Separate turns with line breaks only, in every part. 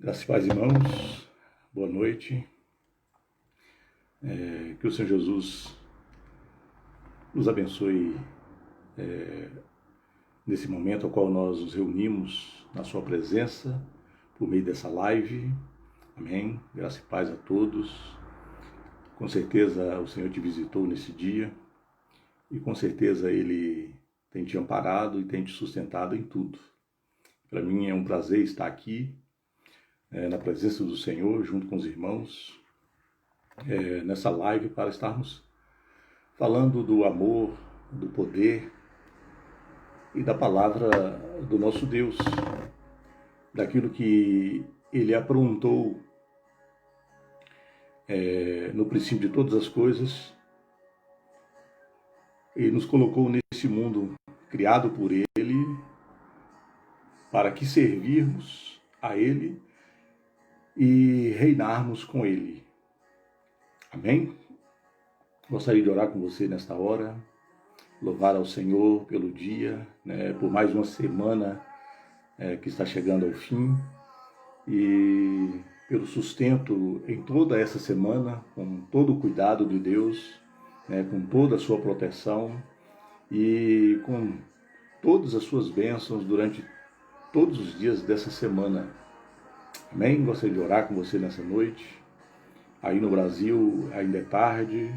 Graças e paz, irmãos. Boa noite. Que o Senhor Jesus nos abençoe nesse momento ao qual nós nos reunimos na sua presença, por meio dessa live. Amém. Graças e paz a todos. Com certeza o Senhor te visitou nesse dia e com certeza Ele tem te amparado e tem te sustentado em tudo. Para mim é um prazer estar aqui na presença do Senhor, junto com os irmãos, nessa live para estarmos falando do amor, do poder e da palavra do nosso Deus, daquilo que Ele aprontou no princípio de todas as coisas e nos colocou nesse mundo criado por Ele para que servirmos a Ele e reinarmos com Ele. Amém? Gostaria de orar com você nesta hora, louvar ao Senhor pelo dia, por mais uma semana que está chegando ao fim e pelo sustento em toda essa semana, com todo o cuidado de Deus, com toda a sua proteção e com todas as suas bênçãos durante todos os dias dessa semana. Amém? Gostaria de orar com você nessa noite. Aí no Brasil ainda é tarde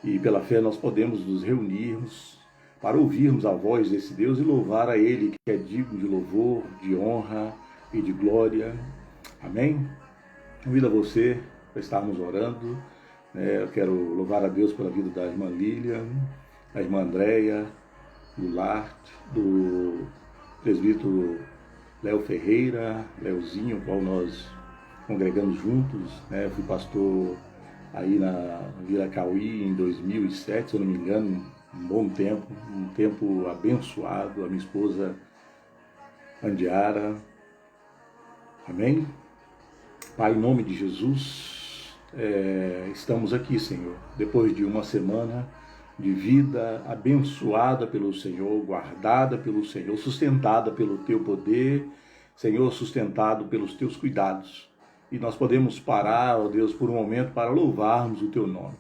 e pela fé nós podemos nos reunirmos para ouvirmos a voz desse Deus e louvar a Ele, que é digno de louvor, de honra e de glória. Amém? Convido a você para estarmos orando. Eu quero louvar a Deus pela vida da irmã Lilian, da irmã Andréia, do Lart, do presbítero Léo Ferreira, Léozinho, o qual nós congregamos juntos. Fui pastor aí na Vila Cauí em 2007, se eu não me engano, um bom tempo, um tempo abençoado. A minha esposa Andiara. Amém? Pai, em nome de Jesus, estamos aqui, Senhor, depois de uma semana de vida abençoada pelo Senhor, guardada pelo Senhor, sustentada pelo Teu poder, Senhor, sustentado pelos Teus cuidados. E nós podemos parar, ó Deus, por um momento para louvarmos o Teu nome.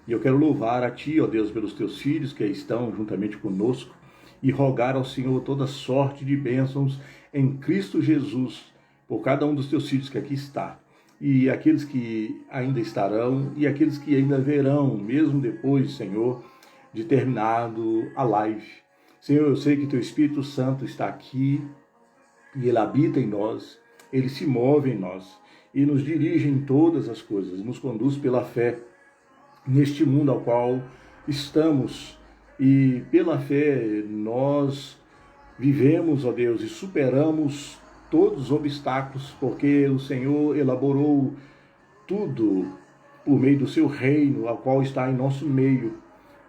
E eu quero louvar a Ti, ó Deus, pelos Teus filhos que estão juntamente conosco e rogar ao Senhor toda sorte de bênçãos em Cristo Jesus, por cada um dos Teus filhos que aqui está, e aqueles que ainda estarão, e aqueles que ainda verão, mesmo depois, Senhor, de terminado a live. Senhor, eu sei que Teu Espírito Santo está aqui, e Ele habita em nós, Ele se move em nós, e nos dirige em todas as coisas, nos conduz pela fé, neste mundo ao qual estamos, e pela fé nós vivemos, ó Deus, e superamos todos os obstáculos, porque o Senhor elaborou tudo por meio do seu reino, ao qual está em nosso meio,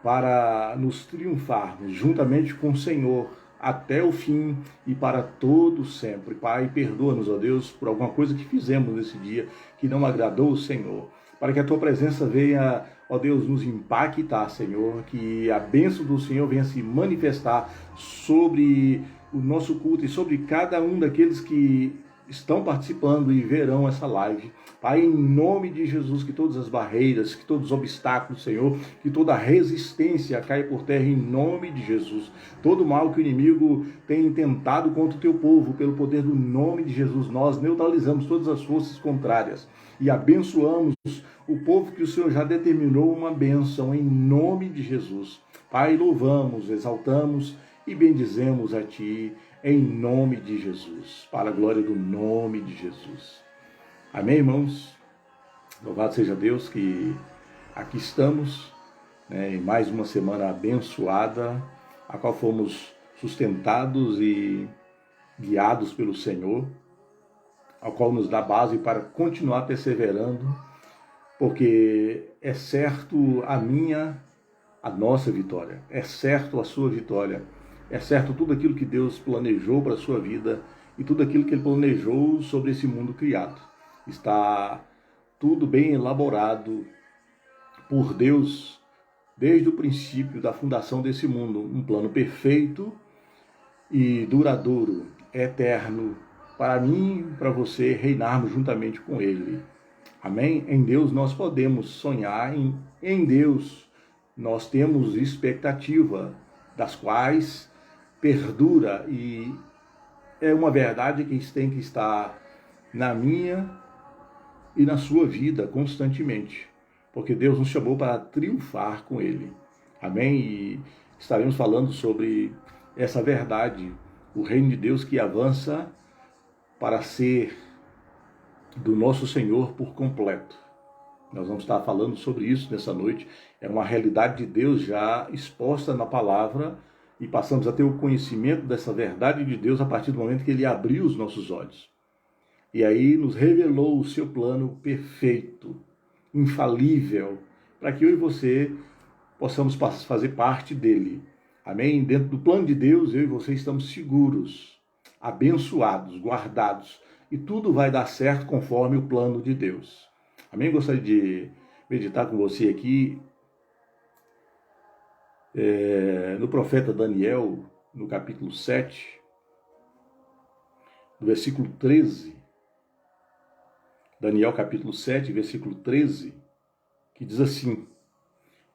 para nos triunfarmos juntamente com o Senhor até o fim e para todo sempre. Pai, perdoa-nos, ó Deus, por alguma coisa que fizemos nesse dia que não agradou o Senhor, para que a Tua presença venha, ó Deus, nos impactar, Senhor, que a bênção do Senhor venha se manifestar sobre o nosso culto e sobre cada um daqueles que estão participando e verão essa live. Pai, em nome de Jesus, que todas as barreiras, que todos os obstáculos, Senhor, que toda a resistência caia por terra em nome de Jesus. Todo mal que o inimigo tem intentado contra o Teu povo, pelo poder do nome de Jesus, nós neutralizamos todas as forças contrárias e abençoamos o povo que o Senhor já determinou uma bênção em nome de Jesus. Pai, louvamos, exaltamos e bendizemos a Ti, em nome de Jesus, para a glória do nome de Jesus. Amém, irmãos? Louvado seja Deus que aqui estamos, em mais uma semana abençoada, a qual fomos sustentados e guiados pelo Senhor, ao qual nos dá base para continuar perseverando, porque é certo a nossa vitória, é certo a sua vitória. É certo tudo aquilo que Deus planejou para a sua vida e tudo aquilo que Ele planejou sobre esse mundo criado. Está tudo bem elaborado por Deus desde o princípio da fundação desse mundo. Um plano perfeito e duradouro, eterno, para mim e para você reinarmos juntamente com Ele. Amém? Em Deus nós podemos sonhar, em Deus nós temos expectativa, das quais perdura, e é uma verdade que tem que estar na minha e na sua vida constantemente, porque Deus nos chamou para triunfar com Ele. Amém? E estaremos falando sobre essa verdade, o reino de Deus que avança para ser do nosso Senhor por completo. Nós vamos estar falando sobre isso nessa noite. É uma realidade de Deus já exposta na palavra, e passamos a ter o conhecimento dessa verdade de Deus a partir do momento que Ele abriu os nossos olhos. E aí nos revelou o seu plano perfeito, infalível, para que eu e você possamos fazer parte dele. Amém? Dentro do plano de Deus, eu e você estamos seguros, abençoados, guardados, e tudo vai dar certo conforme o plano de Deus. Amém? Gostaria de meditar com você aqui no profeta Daniel, no capítulo 7, no versículo 13. Daniel capítulo 7, versículo 13, que diz assim: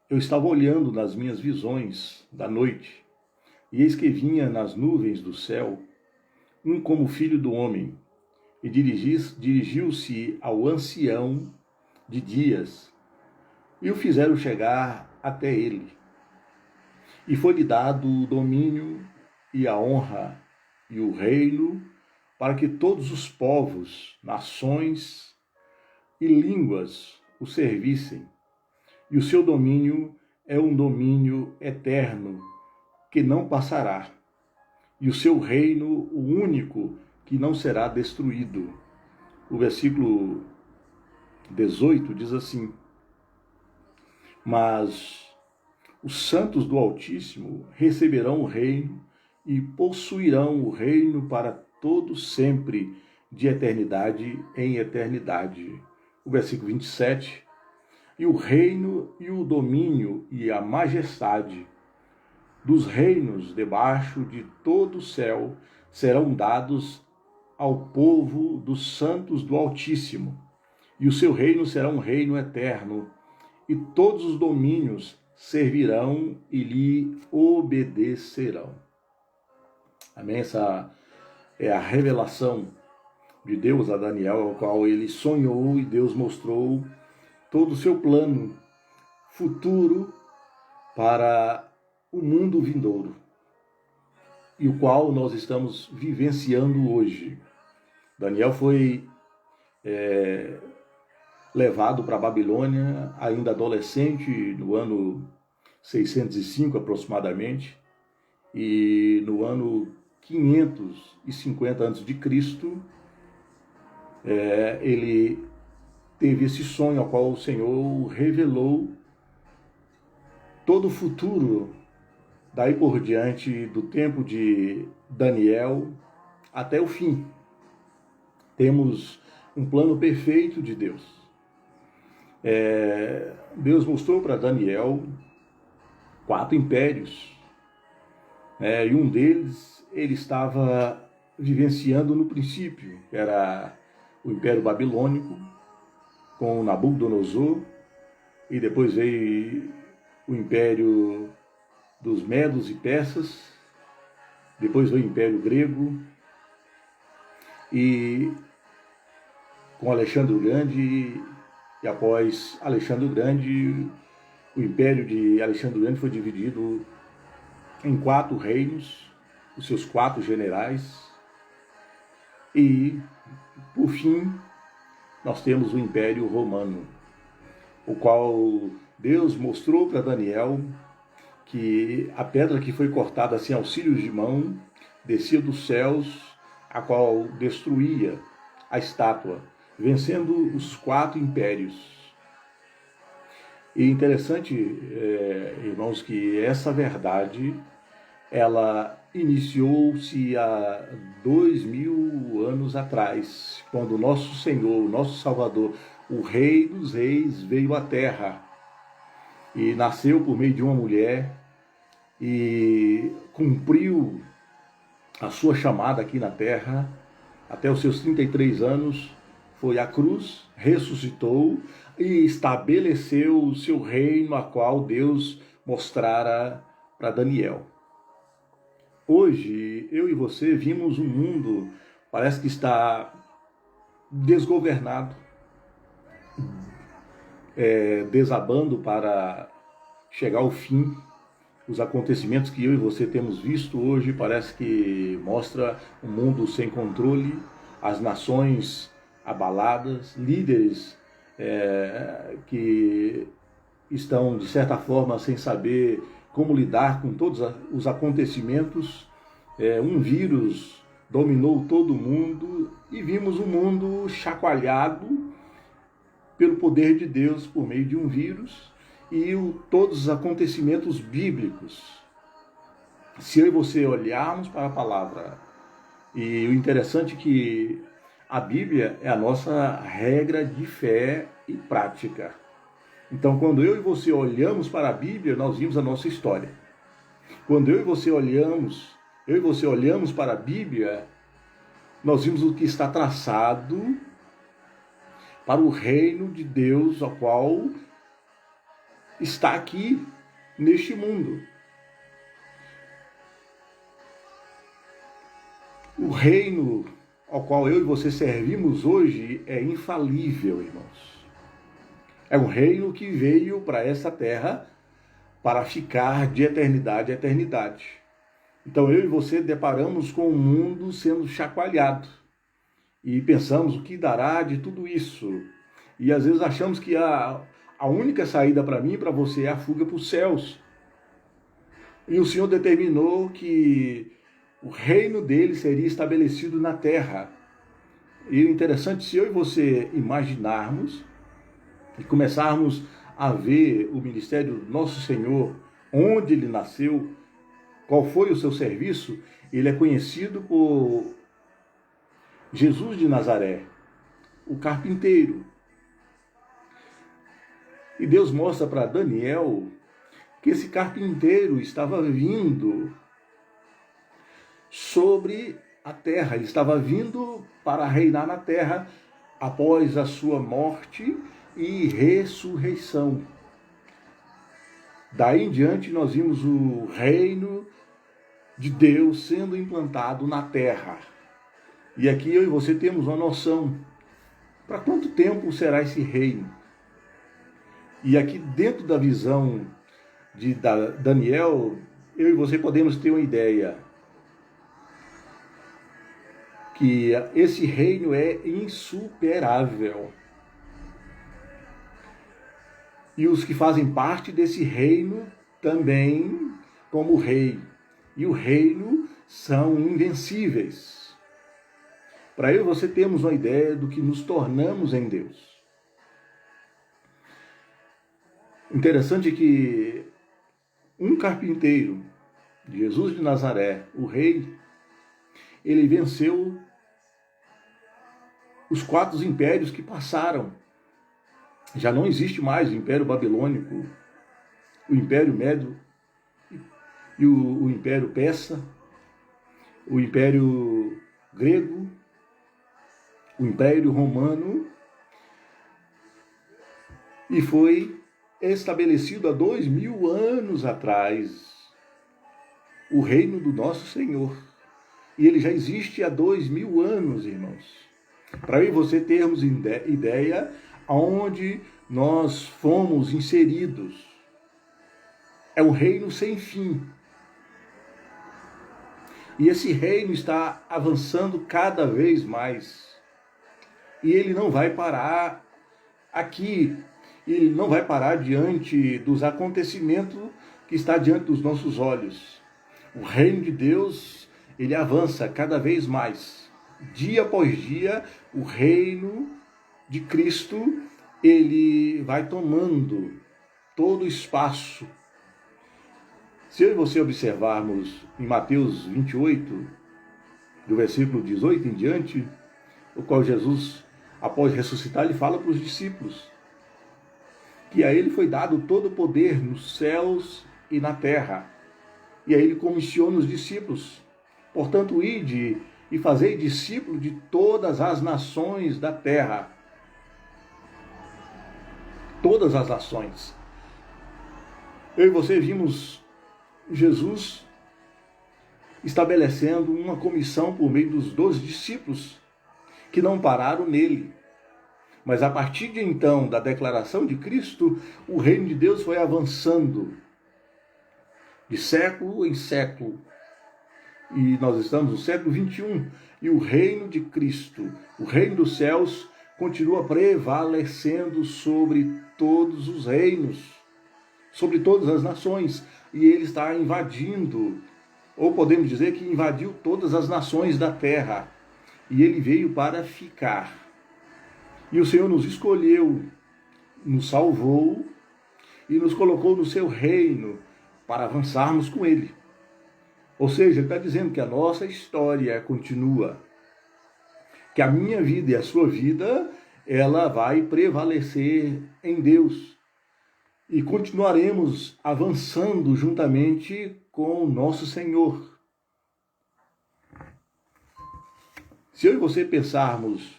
Eu estava olhando nas minhas visões da noite, e eis que vinha nas nuvens do céu um como filho do homem, e dirigiu-se ao ancião de dias, e o fizeram chegar até ele. E foi-lhe dado o domínio e a honra e o reino, para que todos os povos, nações e línguas o servissem. E o seu domínio é um domínio eterno, que não passará, e o seu reino o único, que não será destruído. O versículo 18 diz assim: Mas os santos do Altíssimo receberão o reino e possuirão o reino para todo sempre, de eternidade em eternidade. O versículo 27: E o reino e o domínio e a majestade dos reinos debaixo de todo o céu serão dados ao povo dos santos do Altíssimo, e o seu reino será um reino eterno, e todos os domínios servirão e lhe obedecerão. Amém? Essa é a revelação de Deus a Daniel, ao qual ele sonhou, e Deus mostrou todo o seu plano futuro para o mundo vindouro, e o qual nós estamos vivenciando hoje. Daniel foi levado para a Babilônia, ainda adolescente, no ano 605 aproximadamente, e no ano 550 a.C., ele teve esse sonho ao qual o Senhor revelou todo o futuro, daí por diante, do tempo de Daniel até o fim. Temos um plano perfeito de Deus. Deus mostrou para Daniel 4 impérios, e um deles ele estava vivenciando no princípio, que era o Império Babilônico, com Nabucodonosor, e depois veio o Império dos Medos e Persas, depois veio o Império Grego, e com Alexandre o Grande, e após Alexandre o Grande, o Império de Alexandre o Grande foi dividido em 4 reinos, os seus 4 generais, e, por fim, nós temos o Império Romano, o qual Deus mostrou para Daniel que a pedra que foi cortada assim aos cílios de mão descia dos céus, a qual destruía a estátua, vencendo os 4 impérios. E interessante, irmãos, que essa verdade, ela iniciou-se há 2000 anos atrás, quando o nosso Senhor, o nosso Salvador, o Rei dos Reis, veio à Terra e nasceu por meio de uma mulher e cumpriu a sua chamada aqui na Terra, até os seus 33 anos, foi à cruz, ressuscitou e estabeleceu o seu reino, a qual Deus mostrara para Daniel. Hoje, eu e você vimos um mundo, parece que está desgovernado, desabando para chegar ao fim. Os acontecimentos que eu e você temos visto hoje parece que mostra um mundo sem controle, as nações abaladas, líderes que estão, de certa forma, sem saber como lidar com todos os acontecimentos. Um vírus dominou todo mundo e vimos o mundo chacoalhado pelo poder de Deus por meio de um vírus e todos os acontecimentos bíblicos. Se eu e você olharmos para a palavra, e o interessante é que a Bíblia é a nossa regra de fé e prática. Então, quando eu e você olhamos para a Bíblia, nós vimos a nossa história. Quando eu e você olhamos para a Bíblia, nós vimos o que está traçado para o reino de Deus, ao qual está aqui neste mundo. O reino ao qual eu e você servimos hoje é infalível, irmãos. É um reino que veio para essa terra para ficar de eternidade a eternidade. Então eu e você deparamos com o mundo sendo chacoalhado e pensamos o que dará de tudo isso. E às vezes achamos que a única saída para mim e para você é a fuga para os céus. E o Senhor determinou que o reino dele seria estabelecido na terra. E o interessante, se eu e você imaginarmos e começarmos a ver o ministério do nosso Senhor, onde ele nasceu, qual foi o seu serviço, ele é conhecido por Jesus de Nazaré, o carpinteiro. E Deus mostra para Daniel que esse carpinteiro estava vindo sobre a terra, ele estava vindo para reinar na terra após a sua morte e ressurreição. Daí em diante nós vimos o reino de Deus sendo implantado na terra. E aqui eu e você temos uma noção. Para quanto tempo será esse reino? E aqui dentro da visão de Daniel, eu e você podemos ter uma ideia que esse reino é insuperável. E os que fazem parte desse reino também, como rei. E o reino são invencíveis. Para eu e você termos uma ideia do que nos tornamos em Deus. Interessante que um carpinteiro, Jesus de Nazaré, o rei, ele venceu os 4 impérios que passaram. Já não existe mais o Império Babilônico, o Império Médio e o Império Persa, o Império Grego, o Império Romano, e foi estabelecido há 2000 anos atrás o reino do nosso Senhor. E ele já existe há 2000 anos, irmãos. Para eu e você termos ideia aonde nós fomos inseridos. É um reino sem fim. E esse reino está avançando cada vez mais. E ele não vai parar aqui. Ele não vai parar diante dos acontecimentos que está diante dos nossos olhos. O reino de Deus, ele avança cada vez mais. Dia após dia, o reino de Cristo, ele vai tomando todo o espaço. Se eu e você observarmos em Mateus 28, do versículo 18 em diante, o qual Jesus, após ressuscitar, ele fala para os discípulos que a ele foi dado todo o poder nos céus e na terra. E aí ele comissiona os discípulos. Portanto, ide e fazei discípulo de todas as nações da terra. Todas as nações. Eu e você vimos Jesus estabelecendo uma comissão por meio dos 12 discípulos, que não pararam nele. Mas a partir de então, da declaração de Cristo, o reino de Deus foi avançando de século em século. E nós estamos no século 21, e o reino de Cristo, o reino dos céus, continua prevalecendo sobre todos os reinos, sobre todas as nações, e ele está invadindo, ou podemos dizer que invadiu todas as nações da terra, e ele veio para ficar. E o Senhor nos escolheu, nos salvou e nos colocou no seu reino para avançarmos com ele. Ou seja, ele está dizendo que a nossa história continua, que a minha vida e a sua vida, ela vai prevalecer em Deus. E continuaremos avançando juntamente com o nosso Senhor. Se eu e você pensarmos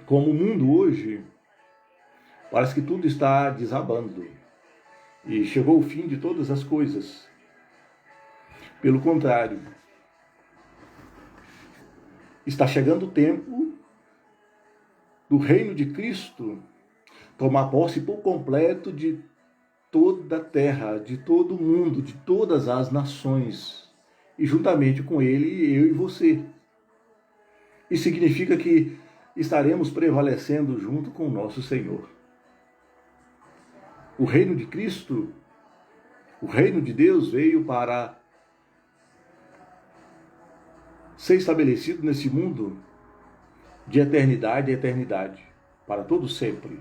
como o mundo hoje, parece que tudo está desabando e chegou o fim de todas as coisas. Pelo contrário, está chegando o tempo do reino de Cristo tomar posse por completo de toda a terra, de todo o mundo, de todas as nações, e juntamente com ele, eu e você. Isso significa que estaremos prevalecendo junto com o nosso Senhor. O reino de Cristo, o reino de Deus veio para ser estabelecido nesse mundo de eternidade a eternidade, para todo sempre.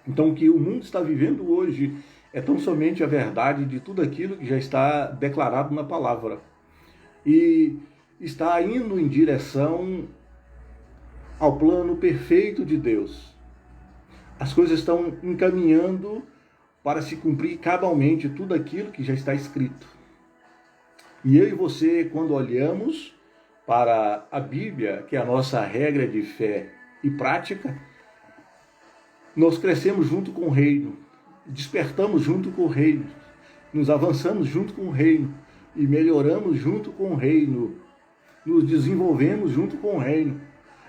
Então, o que o mundo está vivendo hoje é tão somente a verdade de tudo aquilo que já está declarado na palavra. E está indo em direção ao plano perfeito de Deus. As coisas estão encaminhando para se cumprir cabalmente tudo aquilo que já está escrito. E eu e você, quando olhamos para a Bíblia, que é a nossa regra de fé e prática, nós crescemos junto com o reino, despertamos junto com o reino, nos avançamos junto com o reino e melhoramos junto com o reino, nos desenvolvemos junto com o reino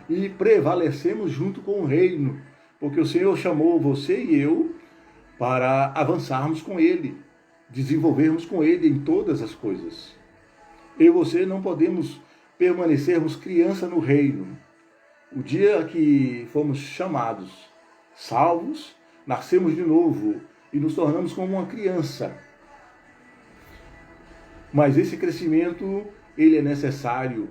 e prevalecemos junto com o reino, porque o Senhor chamou você e eu para avançarmos com Ele, desenvolvermos com Ele em todas as coisas. Eu e você não podemos permanecermos criança no reino. O dia que fomos chamados, salvos, nascemos de novo e nos tornamos como uma criança. Mas esse crescimento, ele é necessário.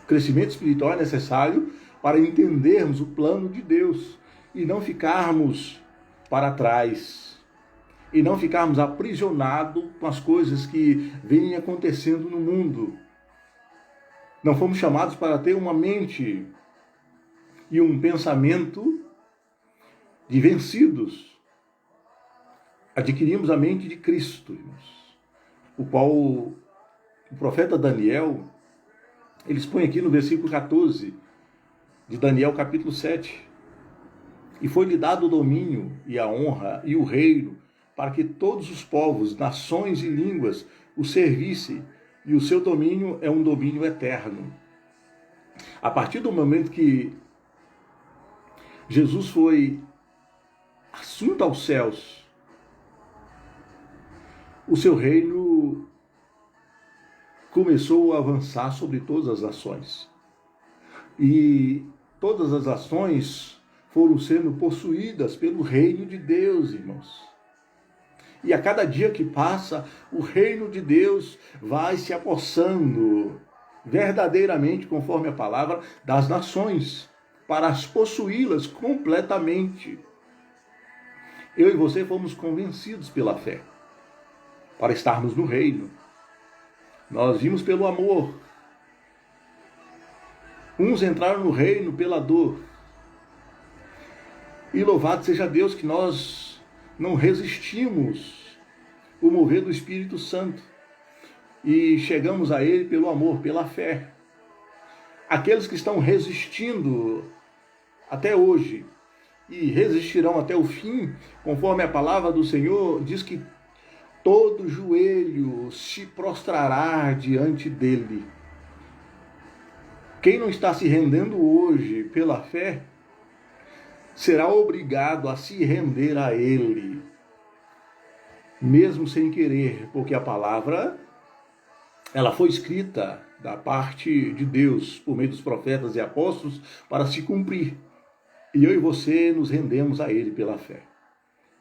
O crescimento espiritual é necessário para entendermos o plano de Deus e não ficarmos para trás. E não ficarmos aprisionados com as coisas que vêm acontecendo no mundo. Não fomos chamados para ter uma mente e um pensamento de vencidos. Adquirimos a mente de Cristo, irmãos. O qual o profeta Daniel, ele expõe aqui no versículo 14 de Daniel capítulo 7. E foi-lhe dado o domínio e a honra e o reino, para que todos os povos, nações e línguas o servissem, e o seu domínio é um domínio eterno. A partir do momento que Jesus foi assunto aos céus, o seu reino começou a avançar sobre todas as nações. E todas as nações foram sendo possuídas pelo reino de Deus, irmãos. E a cada dia que passa, o reino de Deus vai se apossando verdadeiramente, conforme a palavra, das nações, para as possuí-las completamente. Eu e você fomos convencidos pela fé, para estarmos no reino. Nós vimos pelo amor. Uns entraram no reino pela dor. E louvado seja Deus que nós não resistimos o mover do Espírito Santo. e chegamos a Ele pelo amor, pela fé. Aqueles que estão resistindo até hoje e resistirão até o fim, conforme a palavra do Senhor diz que todo joelho se prostrará diante dele. Quem não está se rendendo hoje pela fé, será obrigado a se render a ele, mesmo sem querer, porque a palavra, ela foi escrita da parte de Deus, por meio dos profetas e apóstolos, para se cumprir. E eu e você nos rendemos a ele pela fé.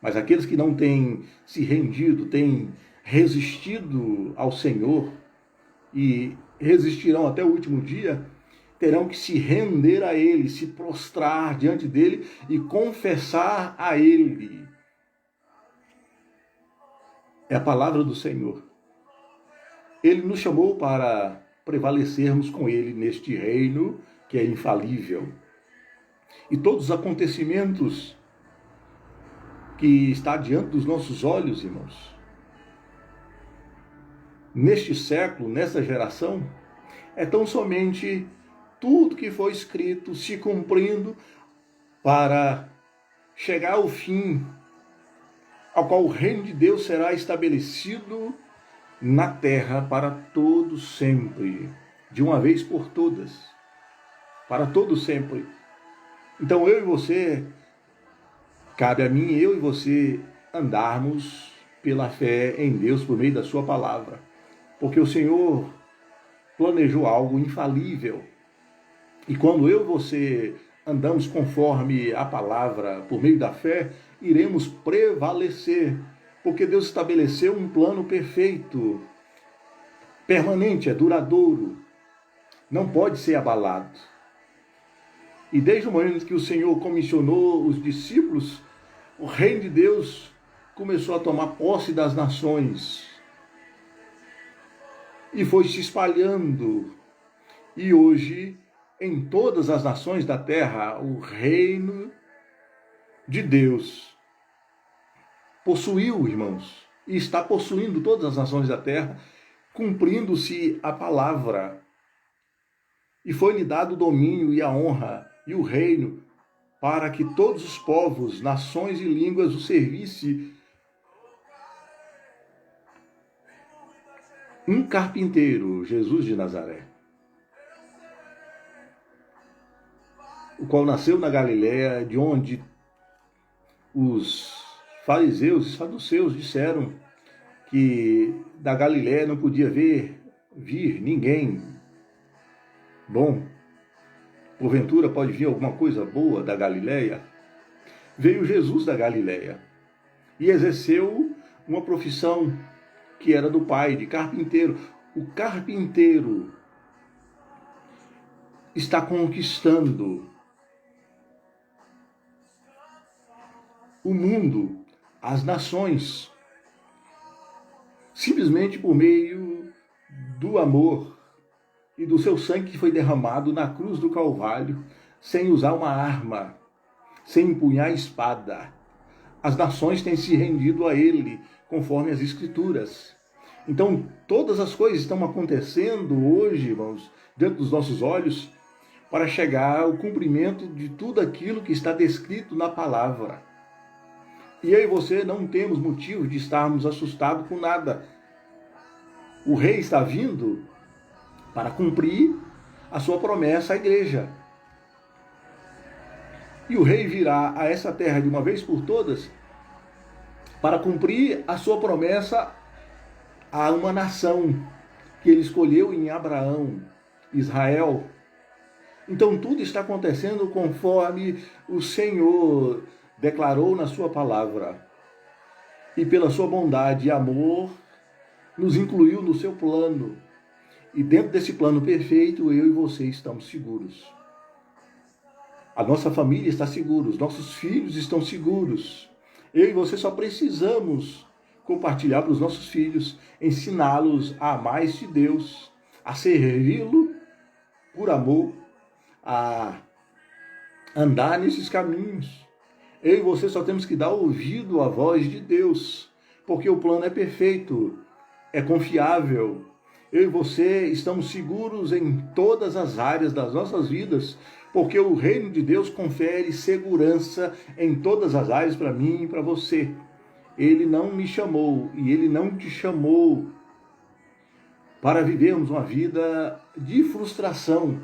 Mas aqueles que não têm se rendido, têm resistido ao Senhor e resistirão até o último dia, terão que se render a Ele, se prostrar diante dEle e confessar a Ele. É a palavra do Senhor. Ele nos chamou para prevalecermos com Ele neste reino que é infalível. E todos os acontecimentos que está diante dos nossos olhos, irmãos, neste século, nessa geração, é tão somente tudo que foi escrito se cumprindo para chegar ao fim, ao qual o reino de Deus será estabelecido na terra para todos sempre, de uma vez por todas, para todos sempre. Então eu e você, cabe a mim, eu e você, andarmos pela fé em Deus por meio da sua palavra, porque o Senhor planejou algo infalível. E quando eu e você andamos conforme a palavra, por meio da fé, iremos prevalecer, porque Deus estabeleceu um plano perfeito, permanente, é duradouro, não pode ser abalado. E desde o momento que o Senhor comissionou os discípulos, o reino de Deus começou a tomar posse das nações e foi se espalhando. E hoje, em todas as nações da terra, o reino de Deus possuiu, irmãos, e está possuindo todas as nações da terra, cumprindo-se a palavra. E foi-lhe dado o domínio e a honra e o reino para que todos os povos, nações e línguas o servissem. Um carpinteiro, Jesus de Nazaré, o qual nasceu na Galiléia, de onde os fariseus e saduceus disseram que da Galiléia não podia vir ninguém bom. Porventura pode vir alguma coisa boa da Galiléia? Veio Jesus da Galiléia e exerceu uma profissão que era do pai, de carpinteiro. O carpinteiro está conquistando o mundo, as nações, simplesmente por meio do amor e do seu sangue que foi derramado na cruz do Calvário, sem usar uma arma, sem empunhar a espada. As nações têm se rendido a ele, conforme as Escrituras. Então, todas as coisas estão acontecendo hoje, irmãos, diante dos nossos olhos, para chegar ao cumprimento de tudo aquilo que está descrito na palavra. E eu e você não temos motivo de estarmos assustados com nada. O rei está vindo para cumprir a sua promessa à igreja. E o rei virá a essa terra de uma vez por todas para cumprir a sua promessa a uma nação que ele escolheu em Abraão, Israel. Então tudo está acontecendo conforme o Senhor declarou na sua palavra. E pela sua bondade e amor, nos incluiu no seu plano. E dentro desse plano perfeito, eu e você estamos seguros. A nossa família está segura, os nossos filhos estão seguros. Eu e você só precisamos compartilhar para os nossos filhos, ensiná-los a amar este Deus, a servi-lo por amor, a andar nesses caminhos. Eu e você só temos que dar ouvido à voz de Deus, porque o plano é perfeito, é confiável, eu e você estamos seguros em todas as áreas das nossas vidas, porque o reino de Deus confere segurança em todas as áreas para mim e para você. Ele não me chamou e ele não te chamou para vivermos uma vida de frustração.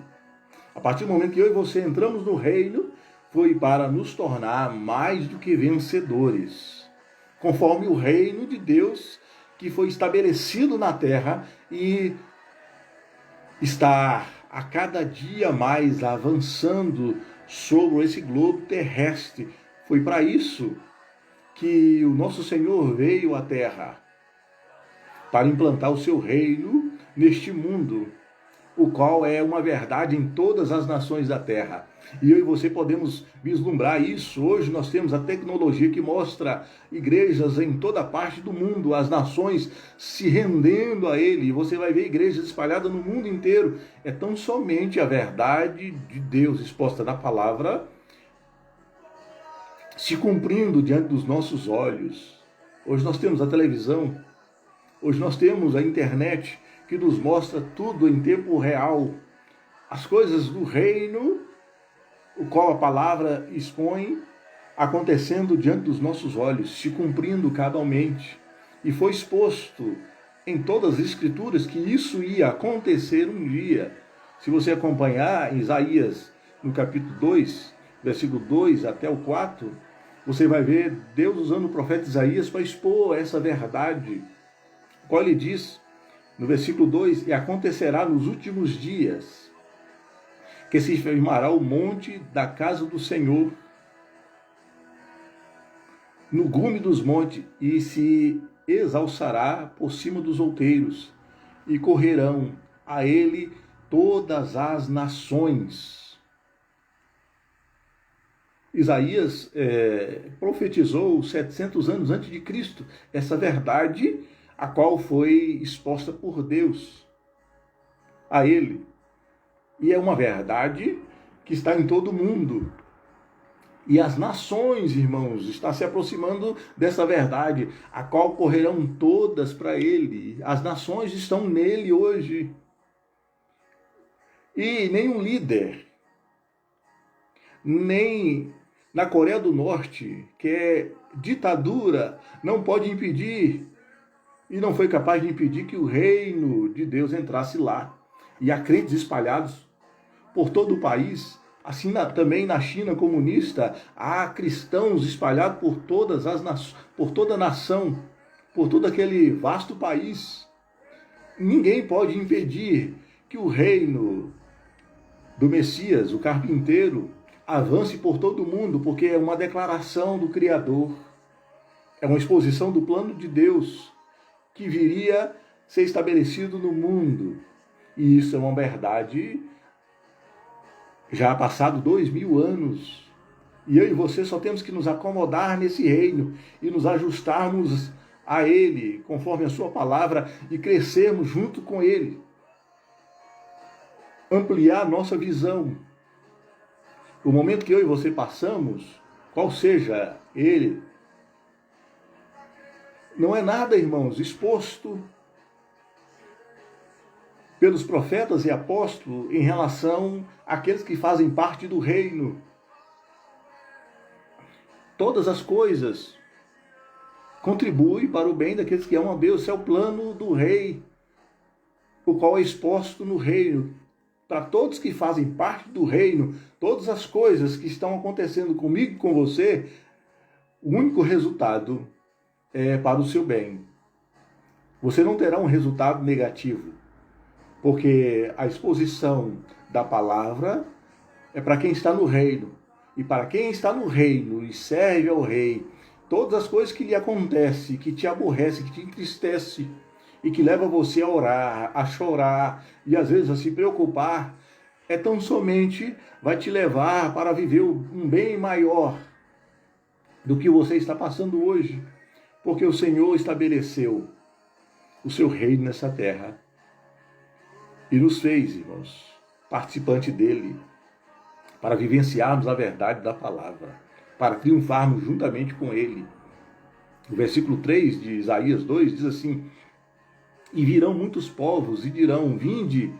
A partir do momento que eu e você entramos no reino, foi para nos tornar mais do que vencedores, conforme o reino de Deus que foi estabelecido na terra e está a cada dia mais avançando sobre esse globo terrestre. Foi para isso que o nosso Senhor veio à terra, para implantar o seu reino neste mundo, o qual é uma verdade em todas as nações da terra. E eu e você podemos vislumbrar isso. Hoje nós temos a tecnologia que mostra igrejas em toda parte do mundo, as nações se rendendo a ele. Você vai ver igrejas espalhadas no mundo inteiro. É tão somente a verdade de Deus exposta na palavra se cumprindo diante dos nossos olhos. Hoje nós temos a televisão, hoje nós temos a internet, que nos mostra tudo em tempo real. As coisas do reino, o qual a palavra expõe, acontecendo diante dos nossos olhos, se cumprindo cabalmente. E foi exposto em todas as escrituras que isso ia acontecer um dia. Se você acompanhar em Isaías, no capítulo 2, versículo 2 até o 4, você vai ver Deus usando o profeta Isaías para expor essa verdade. Qual ele diz no versículo 2, e acontecerá nos últimos dias, que se firmará o monte da casa do Senhor, no gume dos montes, e se exalçará por cima dos outeiros, e correrão a ele todas as nações. Isaías profetizou 700 anos antes de Cristo essa verdade, a qual foi exposta por Deus a ele. E é uma verdade que está em todo o mundo. E as nações, irmãos, estão se aproximando dessa verdade, a qual correrão todas para ele. As nações estão nele hoje. E nenhum líder, nem na Coreia do Norte, que é ditadura, não pode impedir, e não foi capaz de impedir que o reino de Deus entrasse lá. E há crentes espalhados por todo o país. Assim também na China comunista, há cristãos espalhados por por toda a nação, por todo aquele vasto país. Ninguém pode impedir que o reino do Messias, o carpinteiro, avance por todo o mundo, porque é uma declaração do Criador, é uma exposição do plano de Deus, que viria ser estabelecido no mundo. E isso é uma verdade já há passado 2000 anos. E eu e você só temos que nos acomodar nesse reino e nos ajustarmos a ele, conforme a sua palavra, e crescermos junto com ele. Ampliar nossa visão. O momento que eu e você passamos, qual seja ele, não é nada, irmãos, exposto pelos profetas e apóstolos em relação àqueles que fazem parte do reino. Todas as coisas contribuem para o bem daqueles que amam a Deus. Esse é o plano do rei, o qual é exposto no reino. Para todos que fazem parte do reino, todas as coisas que estão acontecendo comigo e com você, o único resultado é para o seu bem. Você não terá um resultado negativo, porque a exposição da palavra é para quem está no reino. E para quem está no reino e serve ao rei, todas as coisas que lhe acontecem, que te aborrece, que te entristece, e que leva você a orar, a chorar, e às vezes a se preocupar, é tão somente vai te levar para viver um bem maior do que você está passando hoje. Porque o Senhor estabeleceu o seu reino nessa terra e nos fez, irmãos, participante dele, para vivenciarmos a verdade da palavra, para triunfarmos juntamente com ele. O versículo 3 de Isaías 2 diz assim: E virão muitos povos e dirão: vinde,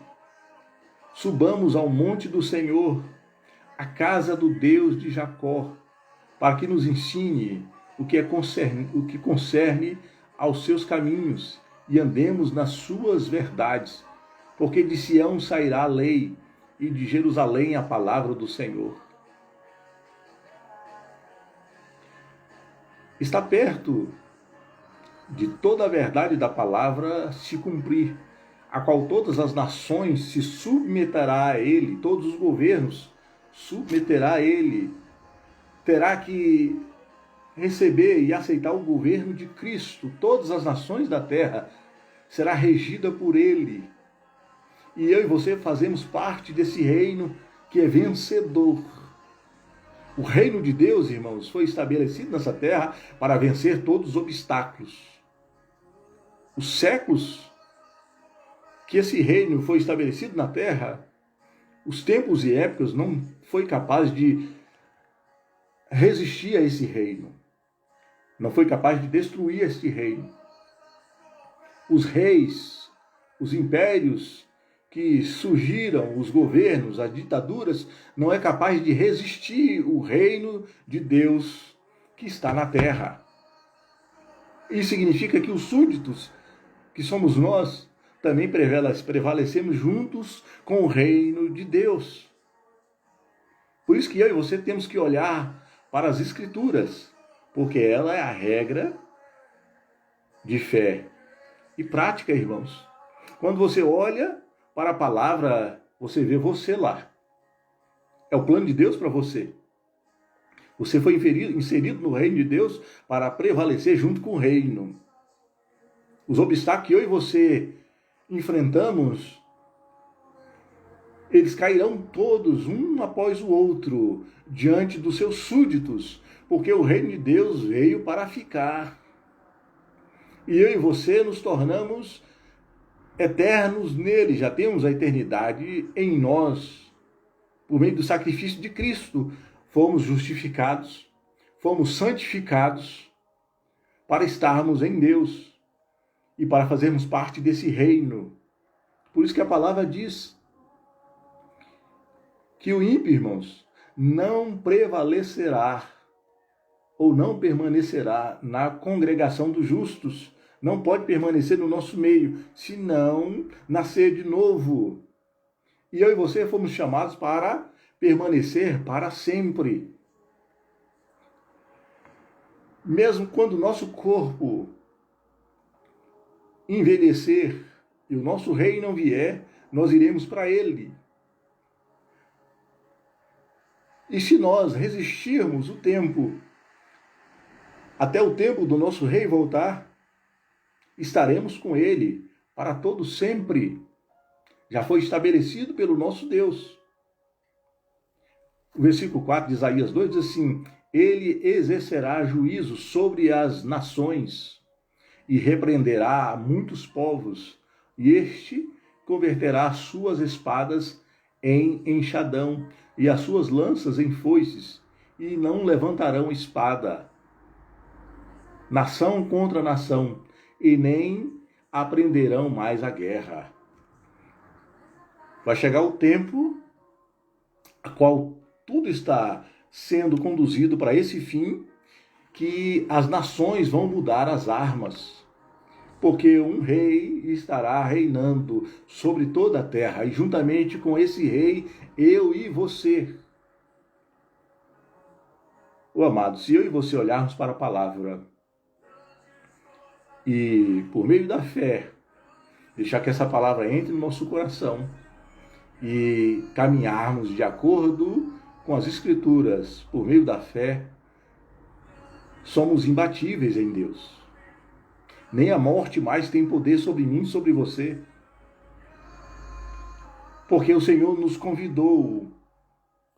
subamos ao monte do Senhor, a casa do Deus de Jacó, para que nos ensine o que concerne aos seus caminhos e andemos nas suas verdades. Porque de Sião sairá a lei e de Jerusalém a palavra do Senhor. Está perto de toda a verdade da palavra se cumprir, a qual todas as nações se submeterá a ele, todos os governos submeterá a ele. Terá que receber e aceitar o governo de Cristo. Todas as nações da terra será regida por ele. E eu e você fazemos parte desse reino que é vencedor. O reino de Deus, irmãos, foi estabelecido nessa terra para vencer todos os obstáculos. Os séculos que esse reino foi estabelecido na terra, os tempos e épocas não foi capaz de resistir a esse reino. Não foi capaz de destruir este reino. Os reis, os impérios que surgiram, os governos, as ditaduras, não é capaz de resistir o reino de Deus que está na terra. Isso significa que os súditos, que somos nós, também prevalecemos juntos com o reino de Deus. Por isso que eu e você temos que olhar para as Escrituras, porque ela é a regra de fé e prática, irmãos. Quando você olha para a palavra, você vê você lá. É o plano de Deus para você. Você foi inserido no reino de Deus para prevalecer junto com o reino. Os obstáculos que eu e você enfrentamos, eles cairão todos, um após o outro, diante dos seus súditos, porque o reino de Deus veio para ficar. E eu e você nos tornamos eternos nele, já temos a eternidade em nós. Por meio do sacrifício de Cristo, fomos justificados, fomos santificados para estarmos em Deus e para fazermos parte desse reino. Por isso que a palavra diz que o ímpio, irmãos, não prevalecerá ou não permanecerá na congregação dos justos. Não pode permanecer no nosso meio, se não nascer de novo. E eu e você fomos chamados para permanecer para sempre. Mesmo quando o nosso corpo envelhecer e o nosso rei não vier, nós iremos para ele. E se nós resistirmos o tempo, até o tempo do nosso rei voltar, estaremos com ele para todo sempre. Já foi estabelecido pelo nosso Deus. O versículo 4 de Isaías 2 diz assim: ele exercerá juízo sobre as nações e repreenderá muitos povos, e este converterá as suas espadas em enxadão e as suas lanças em foices, e não levantarão espada, nação contra nação, e nem aprenderão mais a guerra. Vai chegar o tempo a qual tudo está sendo conduzido para esse fim, que as nações vão mudar as armas, porque um rei estará reinando sobre toda a terra, e juntamente com esse rei, eu e você. Amado, se eu e você olharmos para a palavra e, por meio da fé, deixar que essa palavra entre no nosso coração e caminharmos de acordo com as Escrituras, por meio da fé, somos imbatíveis em Deus. Nem a morte mais tem poder sobre mim e sobre você. Porque o Senhor nos convidou,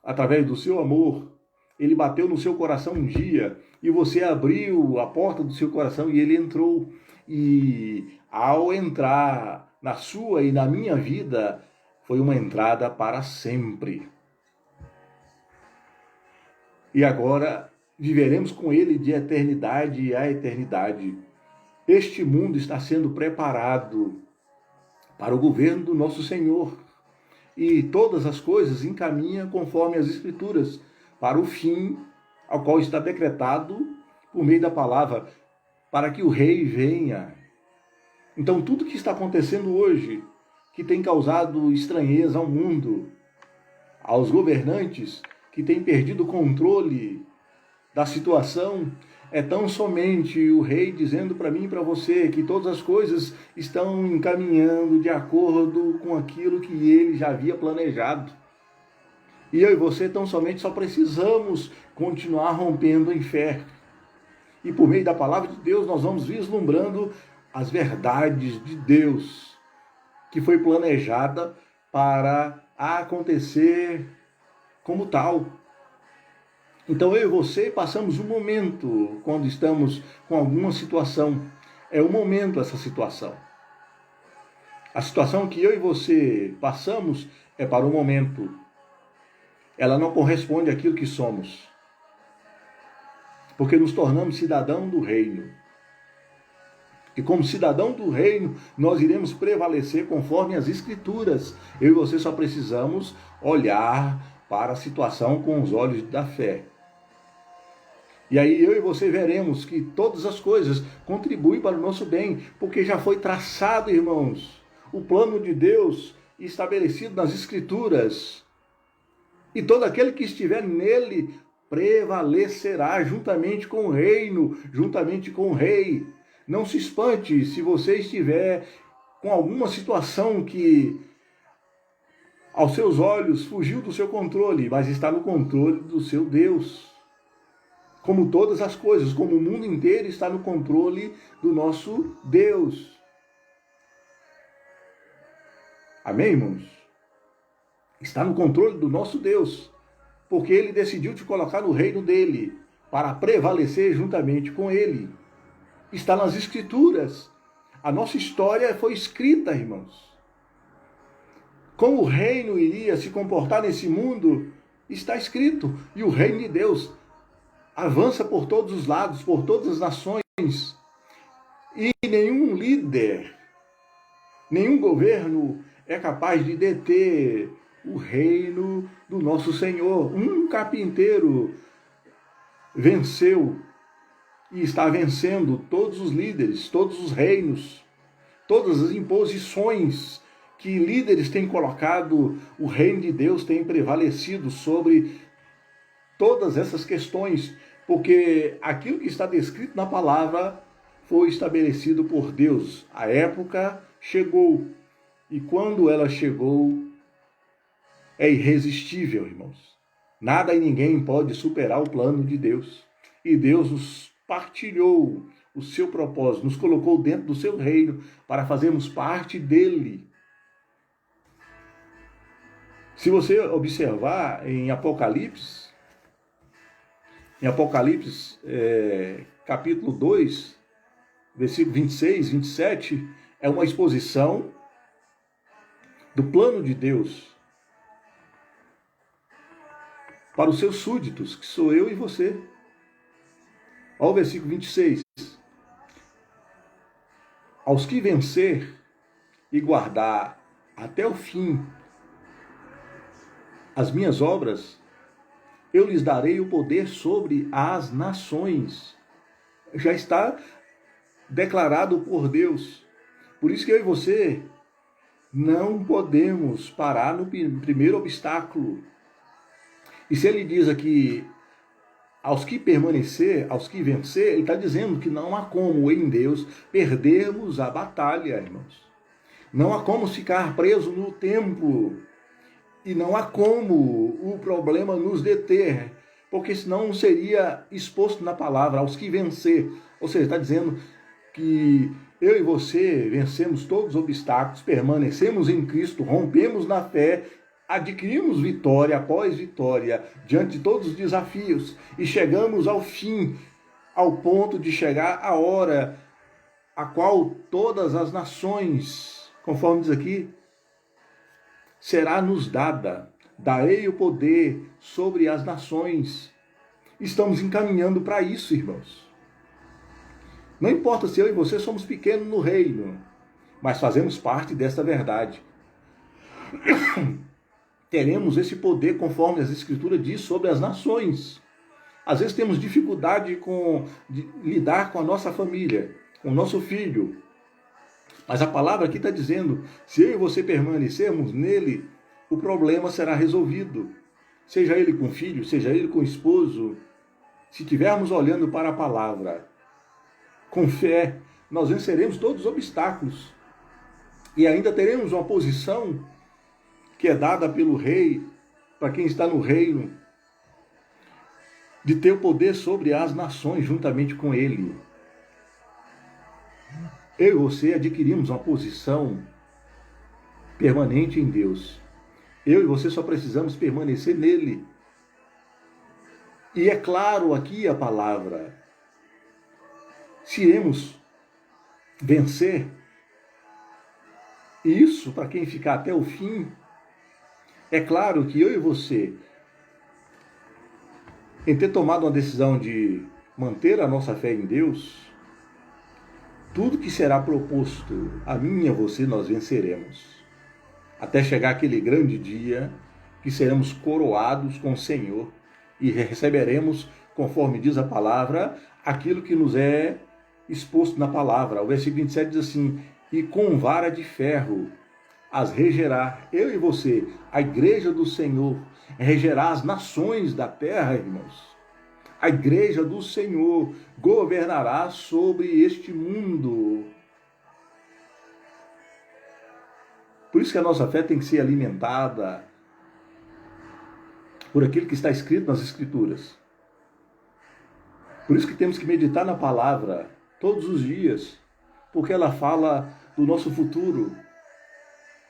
através do seu amor, ele bateu no seu coração um dia, e você abriu a porta do seu coração e ele entrou. E ao entrar na sua e na minha vida, foi uma entrada para sempre. E agora viveremos com ele de eternidade a eternidade. Este mundo está sendo preparado para o governo do nosso Senhor. E todas as coisas encaminham conforme as Escrituras, para o fim ao qual está decretado por meio da palavra, para que o rei venha. Então tudo que está acontecendo hoje, que tem causado estranheza ao mundo, aos governantes, que têm perdido o controle da situação, é tão somente o rei dizendo para mim e para você que todas as coisas estão encaminhando de acordo com aquilo que ele já havia planejado. E eu e você tão somente só precisamos continuar rompendo em fé. E por meio da palavra de Deus nós vamos vislumbrando as verdades de Deus, que foi planejada para acontecer como tal. Então eu e você passamos um momento quando estamos com alguma situação. É um momento essa situação. A situação que eu e você passamos é para o momento. Ela não corresponde àquilo que somos. Porque nos tornamos cidadão do reino. E como cidadão do reino, nós iremos prevalecer conforme as Escrituras. Eu e você só precisamos olhar para a situação com os olhos da fé. E aí eu e você veremos que todas as coisas contribuem para o nosso bem, porque já foi traçado, irmãos, o plano de Deus estabelecido nas Escrituras. E todo aquele que estiver nele prevalecerá juntamente com o reino, juntamente com o rei. Não se espante se você estiver com alguma situação que aos seus olhos fugiu do seu controle, mas está no controle do seu Deus. Como todas as coisas, como o mundo inteiro está no controle do nosso Deus. Amém, irmãos? Está no controle do nosso Deus, porque Ele decidiu te colocar no reino dEle, para prevalecer juntamente com Ele. Está nas Escrituras. A nossa história foi escrita, irmãos. Como o reino iria se comportar nesse mundo, está escrito. E o reino de Deus avança por todos os lados, por todas as nações. E nenhum líder, nenhum governo é capaz de deter o reino do nosso Senhor. Um carpinteiro venceu e está vencendo todos os líderes, todos os reinos, todas as imposições que líderes têm colocado, o reino de Deus tem prevalecido sobre todas essas questões, porque aquilo que está descrito na palavra foi estabelecido por Deus. A época chegou, e quando ela chegou, é irresistível, irmãos. Nada e ninguém pode superar o plano de Deus. E Deus nos partilhou o seu propósito, nos colocou dentro do seu reino para fazermos parte dele. Se você observar em Apocalipse, capítulo 2, versículo 26, 27, é uma exposição do plano de Deus para os seus súditos, que sou eu e você. Olha o versículo 26. Aos que vencer e guardar até o fim as minhas obras, eu lhes darei o poder sobre as nações. Já está declarado por Deus. Por isso que eu e você não podemos parar no primeiro obstáculo. E se ele diz aqui, aos que permanecer, aos que vencer, ele está dizendo que não há como em Deus perdermos a batalha, irmãos. Não há como ficar preso no tempo. E não há como o problema nos deter, porque senão seria exposto na palavra, aos que vencer. Ou seja, está dizendo que eu e você vencemos todos os obstáculos, permanecemos em Cristo, rompemos na fé, adquirimos vitória após vitória diante de todos os desafios e chegamos ao fim, ao ponto de chegar a hora a qual todas as nações, conforme diz aqui, será nos dada, darei o poder sobre as nações. Estamos encaminhando para isso, irmãos. Não importa se eu e você somos pequenos no reino, mas fazemos parte desta verdade. Teremos esse poder conforme as Escrituras diz sobre as nações. Às vezes temos dificuldade de lidar com a nossa família, com o nosso filho. Mas a palavra aqui está dizendo, se eu e você permanecermos nele, o problema será resolvido. Seja ele com filho, seja ele com esposo. Se estivermos olhando para a palavra, com fé, nós venceremos todos os obstáculos. E ainda teremos uma posição que é dada pelo rei, para quem está no reino, de ter o poder sobre as nações juntamente com ele. Eu e você adquirimos uma posição permanente em Deus. Eu e você só precisamos permanecer nele. E é claro aqui a palavra, se iremos vencer, isso para quem ficar até o fim, é claro que eu e você, em ter tomado uma decisão de manter a nossa fé em Deus, tudo que será proposto a mim e a você, nós venceremos. Até chegar aquele grande dia que seremos coroados com o Senhor e receberemos, conforme diz a palavra, aquilo que nos é exposto na palavra. O versículo 27 diz assim, e com vara de ferro as regerá, eu e você, a igreja do Senhor, regerá as nações da terra, irmãos. A igreja do Senhor governará sobre este mundo. Por isso que a nossa fé tem que ser alimentada por aquilo que está escrito nas Escrituras. Por isso que temos que meditar na palavra todos os dias, porque ela fala do nosso futuro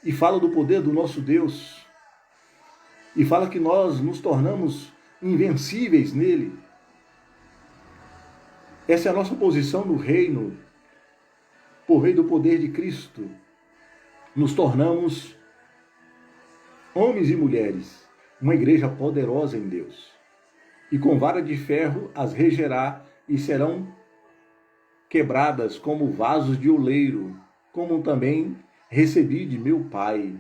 e fala do poder do nosso Deus e fala que nós nos tornamos invencíveis nele. Essa é a nossa posição no reino, por meio do poder de Cristo. Nos tornamos homens e mulheres, uma igreja poderosa em Deus. E com vara de ferro as regerá e serão quebradas como vasos de oleiro, como também recebi de meu Pai.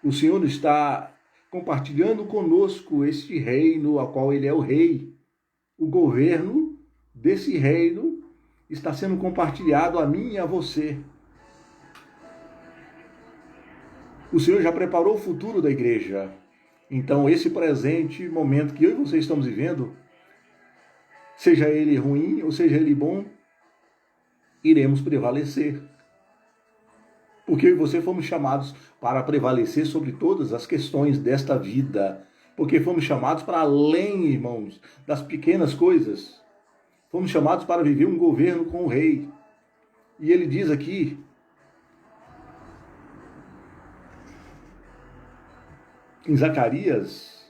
O Senhor está compartilhando conosco este reino, a qual Ele é o Rei. O governo desse reino está sendo compartilhado a mim e a você. O Senhor já preparou o futuro da igreja. Então, esse presente momento que eu e você estamos vivendo, seja ele ruim ou seja ele bom, iremos prevalecer. Porque eu e você fomos chamados para prevalecer sobre todas as questões desta vida. Porque fomos chamados para além, irmãos, das pequenas coisas. Fomos chamados para viver um governo com o rei. E ele diz aqui, em Zacarias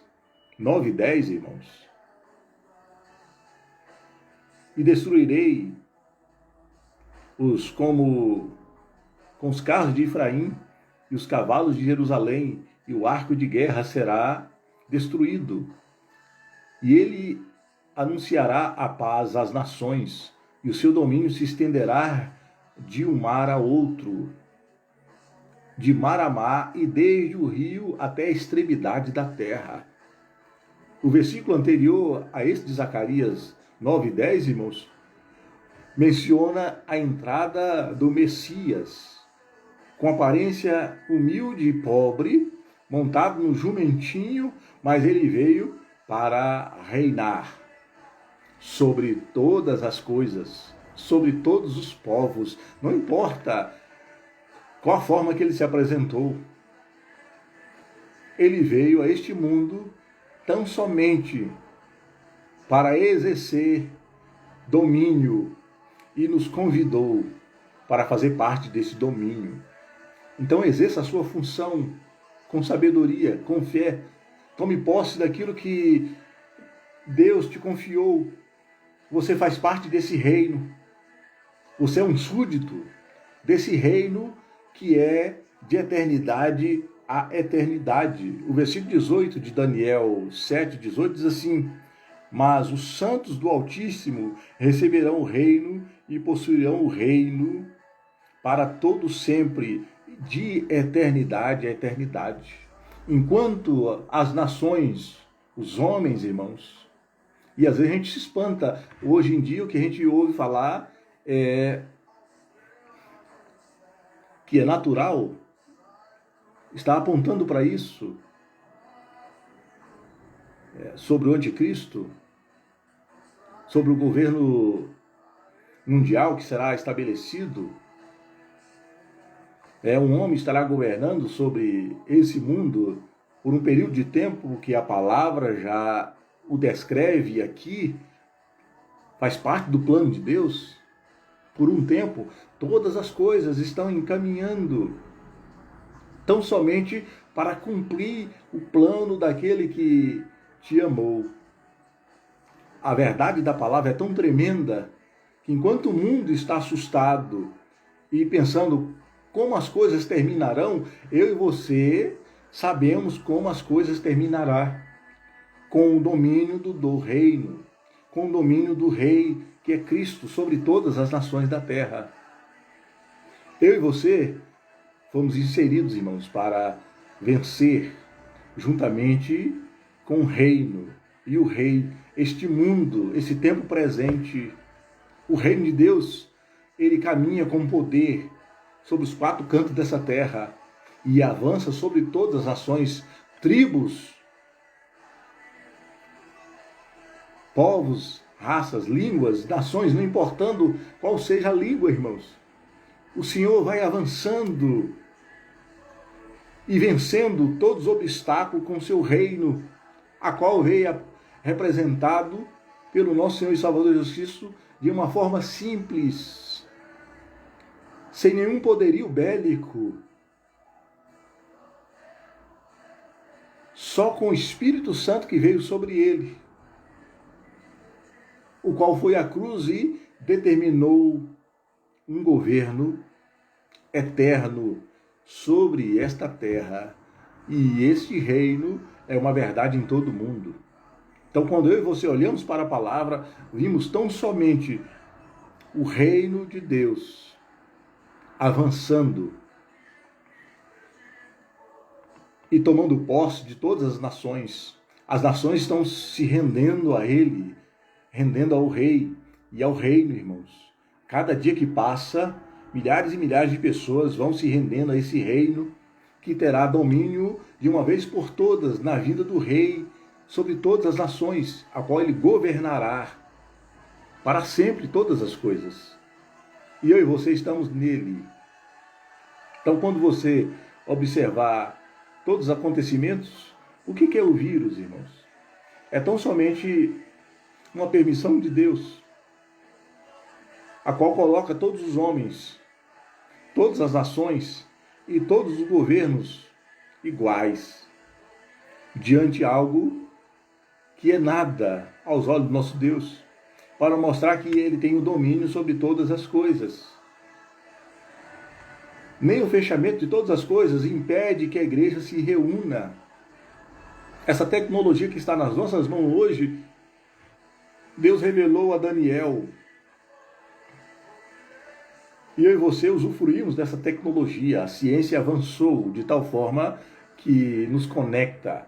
9:10, irmãos, e destruirei com os carros de Efraim e os cavalos de Jerusalém, e o arco de guerra será destruído. E ele anunciará a paz às nações, e o seu domínio se estenderá de um mar a outro, de mar a mar, e desde o rio até a extremidade da terra. O versículo anterior a este de Zacarias 9:10, irmãos, menciona a entrada do Messias, com aparência humilde e pobre, montado no jumentinho, mas ele veio para reinar sobre todas as coisas, sobre todos os povos, não importa qual a forma que ele se apresentou. Ele veio a este mundo tão somente para exercer domínio e nos convidou para fazer parte desse domínio. Então exerça a sua função com sabedoria, com fé. Tome posse daquilo que Deus te confiou. Você faz parte desse reino. Você é um súdito desse reino que é de eternidade a eternidade. O versículo 18 de Daniel 7:18 diz assim, Mas os santos do Altíssimo receberão o reino e possuirão o reino para todo sempre, de eternidade a eternidade. Enquanto as nações, os homens, irmãos, e às vezes a gente se espanta, hoje em dia o que a gente ouve falar é que é natural, está apontando para isso, sobre o anticristo, sobre o governo mundial que será estabelecido. Um homem estará governando sobre esse mundo por um período de tempo que a palavra já o descreve aqui, faz parte do plano de Deus. Por um tempo, todas as coisas estão encaminhando tão somente para cumprir o plano daquele que te amou. A verdade da palavra é tão tremenda que enquanto o mundo está assustado e pensando como as coisas terminarão, eu e você sabemos como as coisas terminarão, com o domínio do reino, com o domínio do rei, que é Cristo, sobre todas as nações da terra. Eu e você fomos inseridos, irmãos, para vencer juntamente com o reino e o rei, este mundo, esse tempo presente. O reino de Deus, ele caminha com poder sobre os quatro cantos dessa terra e avança sobre todas as nações, tribos, povos, raças, línguas, nações, não importando qual seja a língua, irmãos. O Senhor vai avançando e vencendo todos os obstáculos com seu reino, a qual veio representado pelo nosso Senhor e Salvador Jesus Cristo de uma forma simples, sem nenhum poderio bélico, só com o Espírito Santo que veio sobre ele, o qual foi à cruz e determinou um governo eterno sobre esta terra. E este reino é uma verdade em todo o mundo. Então, quando eu e você olhamos para a palavra, vimos tão somente o reino de Deus avançando e tomando posse de todas as nações. As nações estão se rendendo a ele, rendendo ao rei e ao reino, irmãos. Cada dia que passa, milhares e milhares de pessoas vão se rendendo a esse reino que terá domínio de uma vez por todas na vida do rei sobre todas as nações, a qual ele governará para sempre todas as coisas. E eu e você estamos nele. Então, quando você observar todos os acontecimentos, o que é o vírus, irmãos? É tão somente uma permissão de Deus, a qual coloca todos os homens, todas as nações e todos os governos iguais, diante de algo que é nada aos olhos do nosso Deus, para mostrar que ele tem o domínio sobre todas as coisas. Nem o fechamento de todas as coisas impede que a igreja se reúna. Essa tecnologia que está nas nossas mãos hoje, Deus revelou a Daniel. E eu e você usufruímos dessa tecnologia. A ciência avançou de tal forma que nos conecta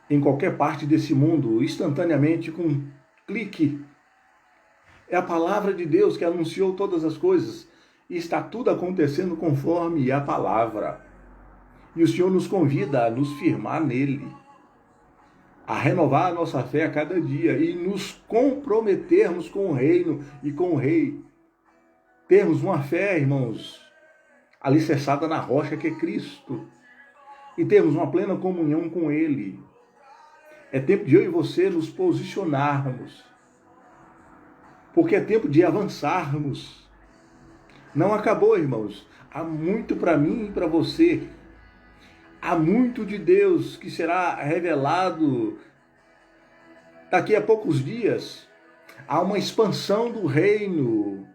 em qualquer parte desse mundo, instantaneamente, com um clique. É a palavra de Deus que anunciou todas as coisas. E está tudo acontecendo conforme a palavra. E o Senhor nos convida a nos firmar nele, a renovar a nossa fé a cada dia e nos comprometermos com o reino e com o rei. Termos uma fé, irmãos, alicerçada na rocha que é Cristo. E termos uma plena comunhão com ele. É tempo de eu e você nos posicionarmos. Porque é tempo de avançarmos. Não acabou, irmãos. Há muito para mim e para você. Há muito de Deus que será revelado daqui a poucos dias. Há uma expansão do reino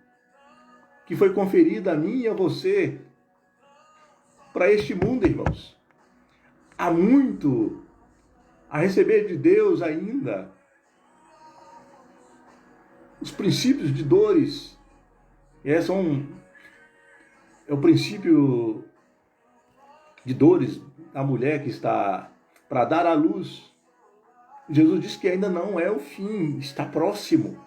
que foi conferida a mim e a você para este mundo, irmãos. Há muito a receber de Deus ainda. os princípios de dores. Esse é o princípio de dores da mulher que está para dar à luz. Jesus disse que ainda não é o fim, está próximo.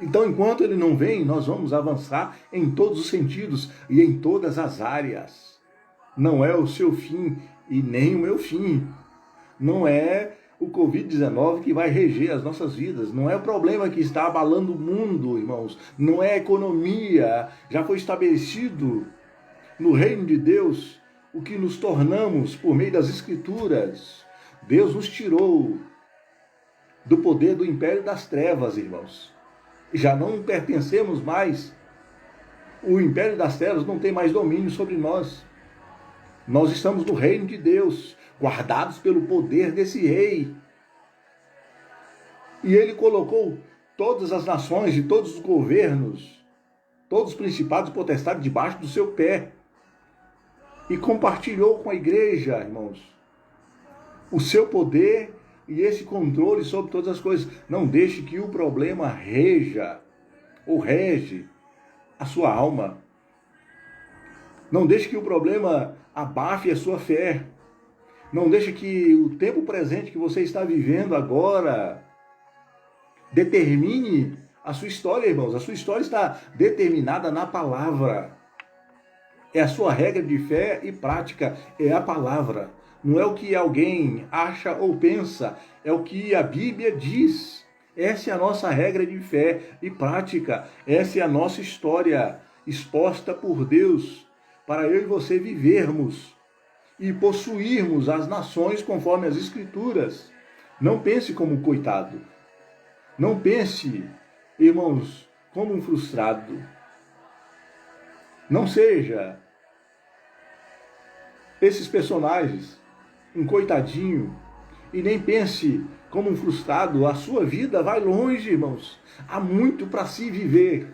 Então, enquanto ele não vem, nós vamos avançar em todos os sentidos e em todas as áreas. Não é o seu fim e nem o meu fim. Não é o Covid-19 que vai reger as nossas vidas. Não é o problema que está abalando o mundo, irmãos. Não é a economia. Já foi estabelecido no reino de Deus o que nos tornamos por meio das Escrituras. Deus nos tirou do poder do império das trevas, irmãos. Já não pertencemos mais. O império das trevas não tem mais domínio sobre nós. Nós estamos no reino de Deus, guardados pelo poder desse rei. E ele colocou todas as nações e todos os governos, todos os principados e potestades debaixo do seu pé. E compartilhou com a igreja, irmãos, o seu poder e esse controle sobre todas as coisas. Não deixe que o problema reja ou rege a sua alma. Não deixe que o problema abafe a sua fé. Não deixe que o tempo presente que você está vivendo agora determine a sua história, irmãos. A sua história está determinada na palavra. É a sua regra de fé e prática, é a palavra. Não é o que alguém acha ou pensa, é o que a Bíblia diz. Essa é a nossa regra de fé e prática. Essa é a nossa história exposta por Deus para eu e você vivermos e possuirmos as nações conforme as Escrituras. Não pense como um coitado. Não pense, irmãos, como um frustrado. Não seja esses personagens, um coitadinho, e nem pense como um frustrado. A sua vida vai longe, irmãos. Há muito para se viver.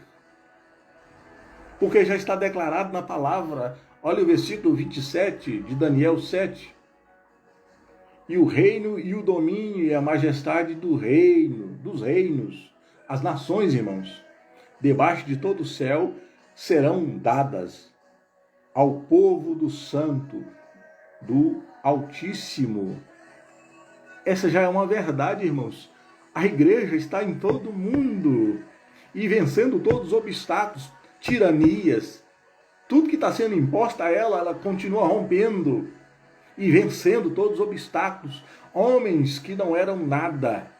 Porque já está declarado na palavra. Olha o versículo 27 de Daniel 7. E o reino e o domínio e a majestade do reino, dos reinos, as nações, irmãos, debaixo de todo o céu, serão dadas ao povo do santo, do Altíssimo. Essa já é uma verdade, irmãos. A igreja está em todo o mundo e vencendo todos os obstáculos, tiranias, tudo que está sendo imposto a ela, ela continua rompendo e vencendo todos os obstáculos. Homens que não eram nada,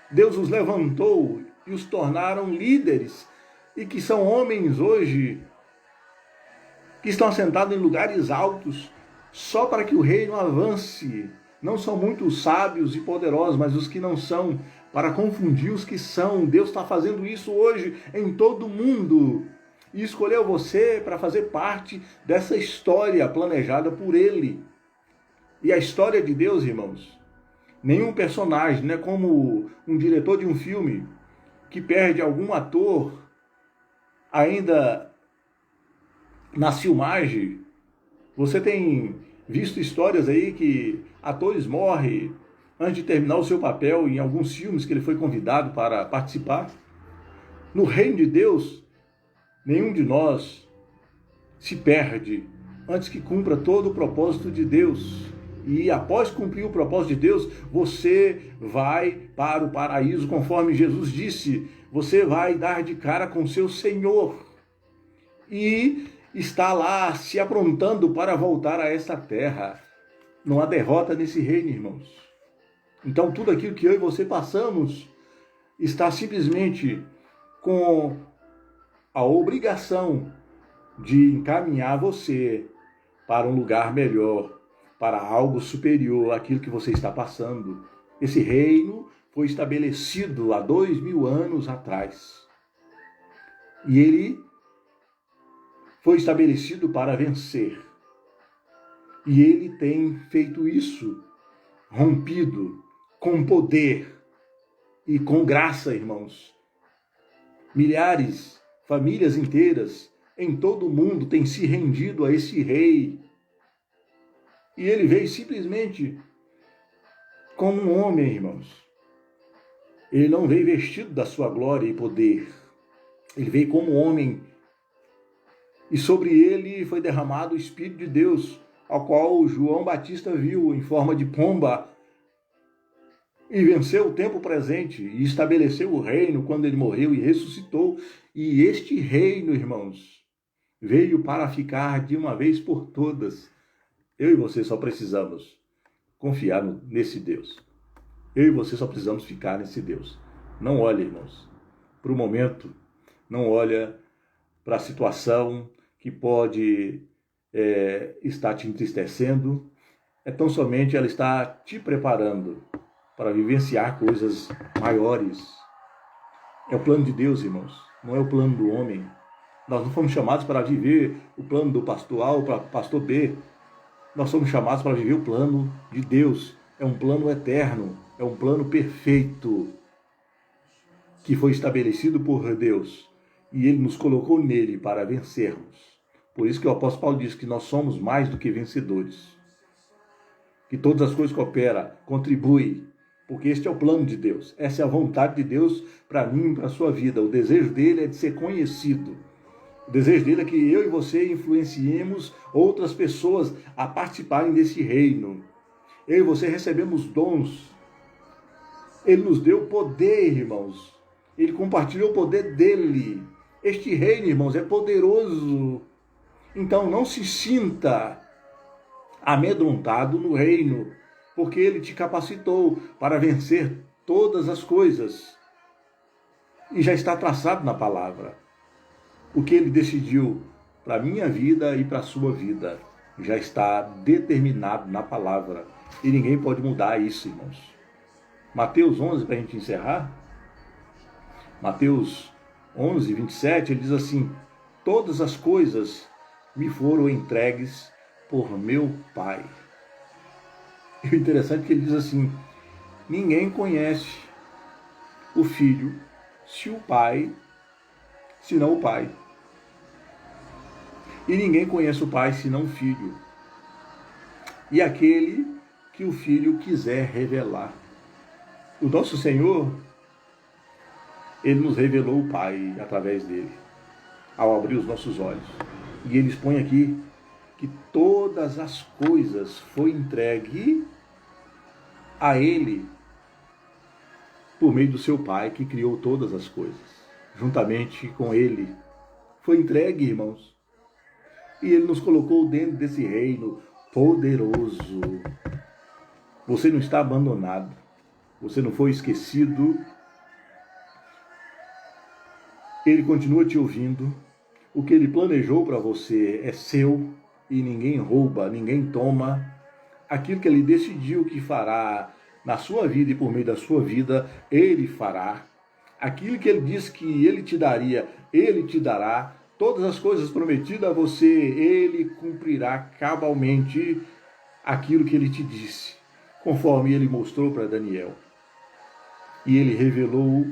Deus os levantou e os tornaram líderes, e que são homens hoje que estão assentados em lugares altos só para que o reino avance. Não são muito sábios e poderosos, mas os que não são, para confundir os que são. Deus está fazendo isso hoje em todo o mundo e escolheu você para fazer parte dessa história planejada por Ele. E a história de Deus, irmãos, nenhum personagem, não é como um diretor de um filme que perde algum ator ainda na filmagem. Você tem visto histórias aí que atores morrem antes de terminar o seu papel em alguns filmes que ele foi convidado para participar. No reino de Deus, nenhum de nós se perde antes que cumpra todo o propósito de Deus. E após cumprir o propósito de Deus, você vai para o paraíso, conforme Jesus disse. Você vai dar de cara com seu Senhor e está lá se aprontando para voltar a esta terra. Não há derrota nesse reino, irmãos. Então tudo aquilo que eu e você passamos está simplesmente com a obrigação de encaminhar você para um lugar melhor, para algo superior àquilo que você está passando. Esse reino foi estabelecido há 2000 anos atrás. E ele foi estabelecido para vencer. E ele tem feito isso, rompido, com poder e com graça, irmãos. Milhares, famílias inteiras, em todo o mundo têm se rendido a esse rei. E ele veio simplesmente como um homem, irmãos. Ele não veio vestido da sua glória e poder. Ele veio como homem. E sobre ele foi derramado o Espírito de Deus, ao qual João Batista viu em forma de pomba, e venceu o tempo presente, e estabeleceu o reino quando ele morreu e ressuscitou. E este reino, irmãos, veio para ficar de uma vez por todas. Eu e você só precisamos confiar nesse Deus. Eu e você só precisamos ficar nesse Deus. Não olhe, irmãos, para o momento. Não olha para a situação que pode estar te entristecendo. É tão somente ela está te preparando para vivenciar coisas maiores. É o plano de Deus, irmãos. Não é o plano do homem. Nós não fomos chamados para viver o plano do pastor A ou para pastor B. Nós somos chamados para viver o plano de Deus. É um plano eterno. É um plano perfeito que foi estabelecido por Deus. E Ele nos colocou nele para vencermos. Por isso que o apóstolo Paulo diz que nós somos mais do que vencedores. Que todas as coisas cooperam, contribuem, porque este é o plano de Deus. Essa é a vontade de Deus para mim e para a sua vida. O desejo dele é de ser conhecido. O desejo dele é que eu e você influenciemos outras pessoas a participarem desse reino. Eu e você recebemos dons. Ele nos deu poder, irmãos. Ele compartilhou o poder dele. Este reino, irmãos, é poderoso. Então não se sinta amedrontado no reino, porque ele te capacitou para vencer todas as coisas. E já está traçado na palavra. O que ele decidiu para a minha vida e para a sua vida já está determinado na palavra. E ninguém pode mudar isso, irmãos. Mateus 11, para a gente encerrar. Mateus 11, 27, ele diz assim: todas as coisas me foram entregues por meu Pai. E o interessante é que ele diz assim: ninguém conhece o Filho senão o Pai. E ninguém conhece o Pai senão o Filho. E aquele que o Filho quiser revelar. O nosso Senhor, Ele nos revelou o Pai através dele, ao abrir os nossos olhos. E ele expõe aqui que todas as coisas foi entregue a ele por meio do seu Pai, que criou todas as coisas. Juntamente com ele foi entregue, irmãos. E ele nos colocou dentro desse reino poderoso. Você não está abandonado. Você não foi esquecido. Ele continua te ouvindo. O que ele planejou para você é seu e ninguém rouba, ninguém toma. Aquilo que ele decidiu que fará na sua vida e por meio da sua vida, ele fará. Aquilo que ele disse que ele te daria, ele te dará. Todas as coisas prometidas a você, ele cumprirá cabalmente aquilo que ele te disse, conforme ele mostrou para Daniel. E ele revelou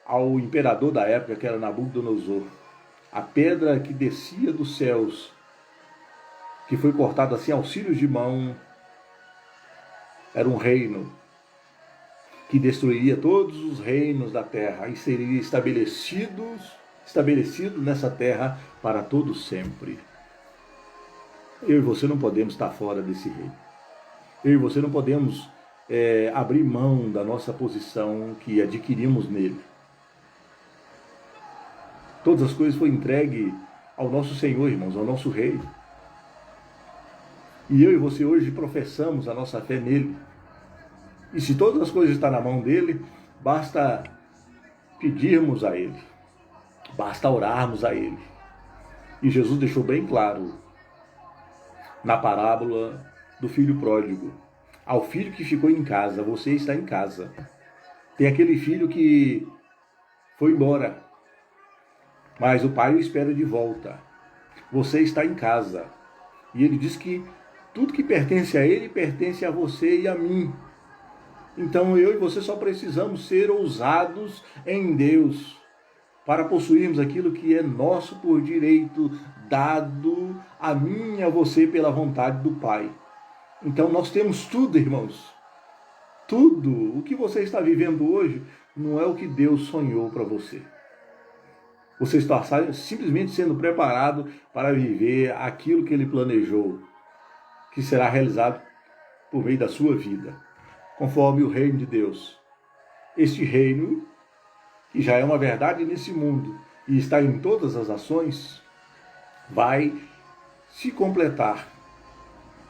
ao imperador da época, que era Nabucodonosor, a pedra que descia dos céus, que foi cortada assim aos cílios de mão, era um reino que destruiria todos os reinos da terra e seria estabelecido nessa terra para todo sempre. Eu e você não podemos estar fora desse reino. Eu e você não podemos abrir mão da nossa posição que adquirimos nele. Todas as coisas foram entregues ao nosso Senhor, irmãos, ao nosso Rei. E eu e você hoje professamos a nossa fé nele. E se todas as coisas estão na mão dele, basta pedirmos a ele. Basta orarmos a ele. E Jesus deixou bem claro na parábola do filho pródigo. Ao filho que ficou em casa, você está em casa. Tem aquele filho que foi embora, mas o pai o espera de volta. Você está em casa. E ele diz que tudo que pertence a ele, pertence a você e a mim. Então eu e você só precisamos ser ousados em Deus para possuirmos aquilo que é nosso por direito, dado a mim e a você pela vontade do Pai. Então nós temos tudo, irmãos. Tudo. O que você está vivendo hoje, não é o que Deus sonhou para você. Você está simplesmente sendo preparado para viver aquilo que Ele planejou, que será realizado por meio da sua vida, conforme o reino de Deus. Este reino, que já é uma verdade nesse mundo e está em todas as ações, vai se completar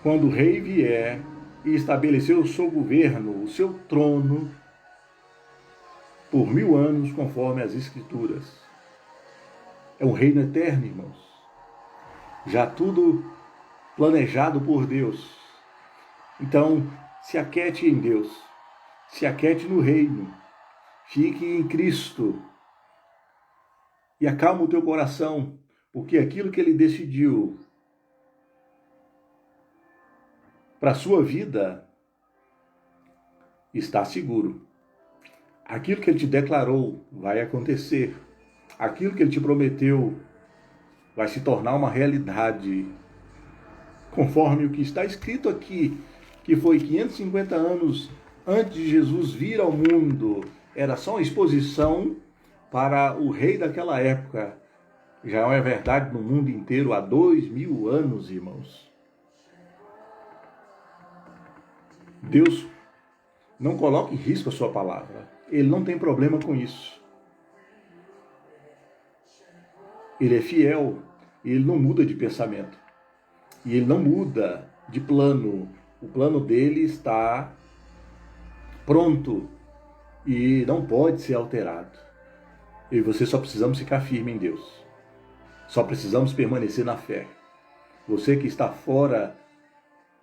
quando o rei vier e estabelecer o seu governo, o seu trono, por 1000 anos, conforme as Escrituras. É um reino eterno, irmãos. Já tudo planejado por Deus. Então, se aquete em Deus, se aquete no reino, fique em Cristo e acalma o teu coração, porque aquilo que Ele decidiu para a sua vida está seguro. Aquilo que Ele te declarou vai acontecer. Aquilo que Ele te prometeu vai se tornar uma realidade, conforme o que está escrito aqui, que foi 550 anos antes de Jesus vir ao mundo. Era só uma exposição para o rei daquela época. Já é uma verdade no mundo inteiro há 2000 anos, irmãos. Deus não coloca em risco a sua palavra. Ele não tem problema com isso. Ele é fiel, ele não muda de pensamento. E ele não muda de plano. O plano dele está pronto e não pode ser alterado. Eu e você só precisamos ficar firme em Deus. Só precisamos permanecer na fé. Você que está fora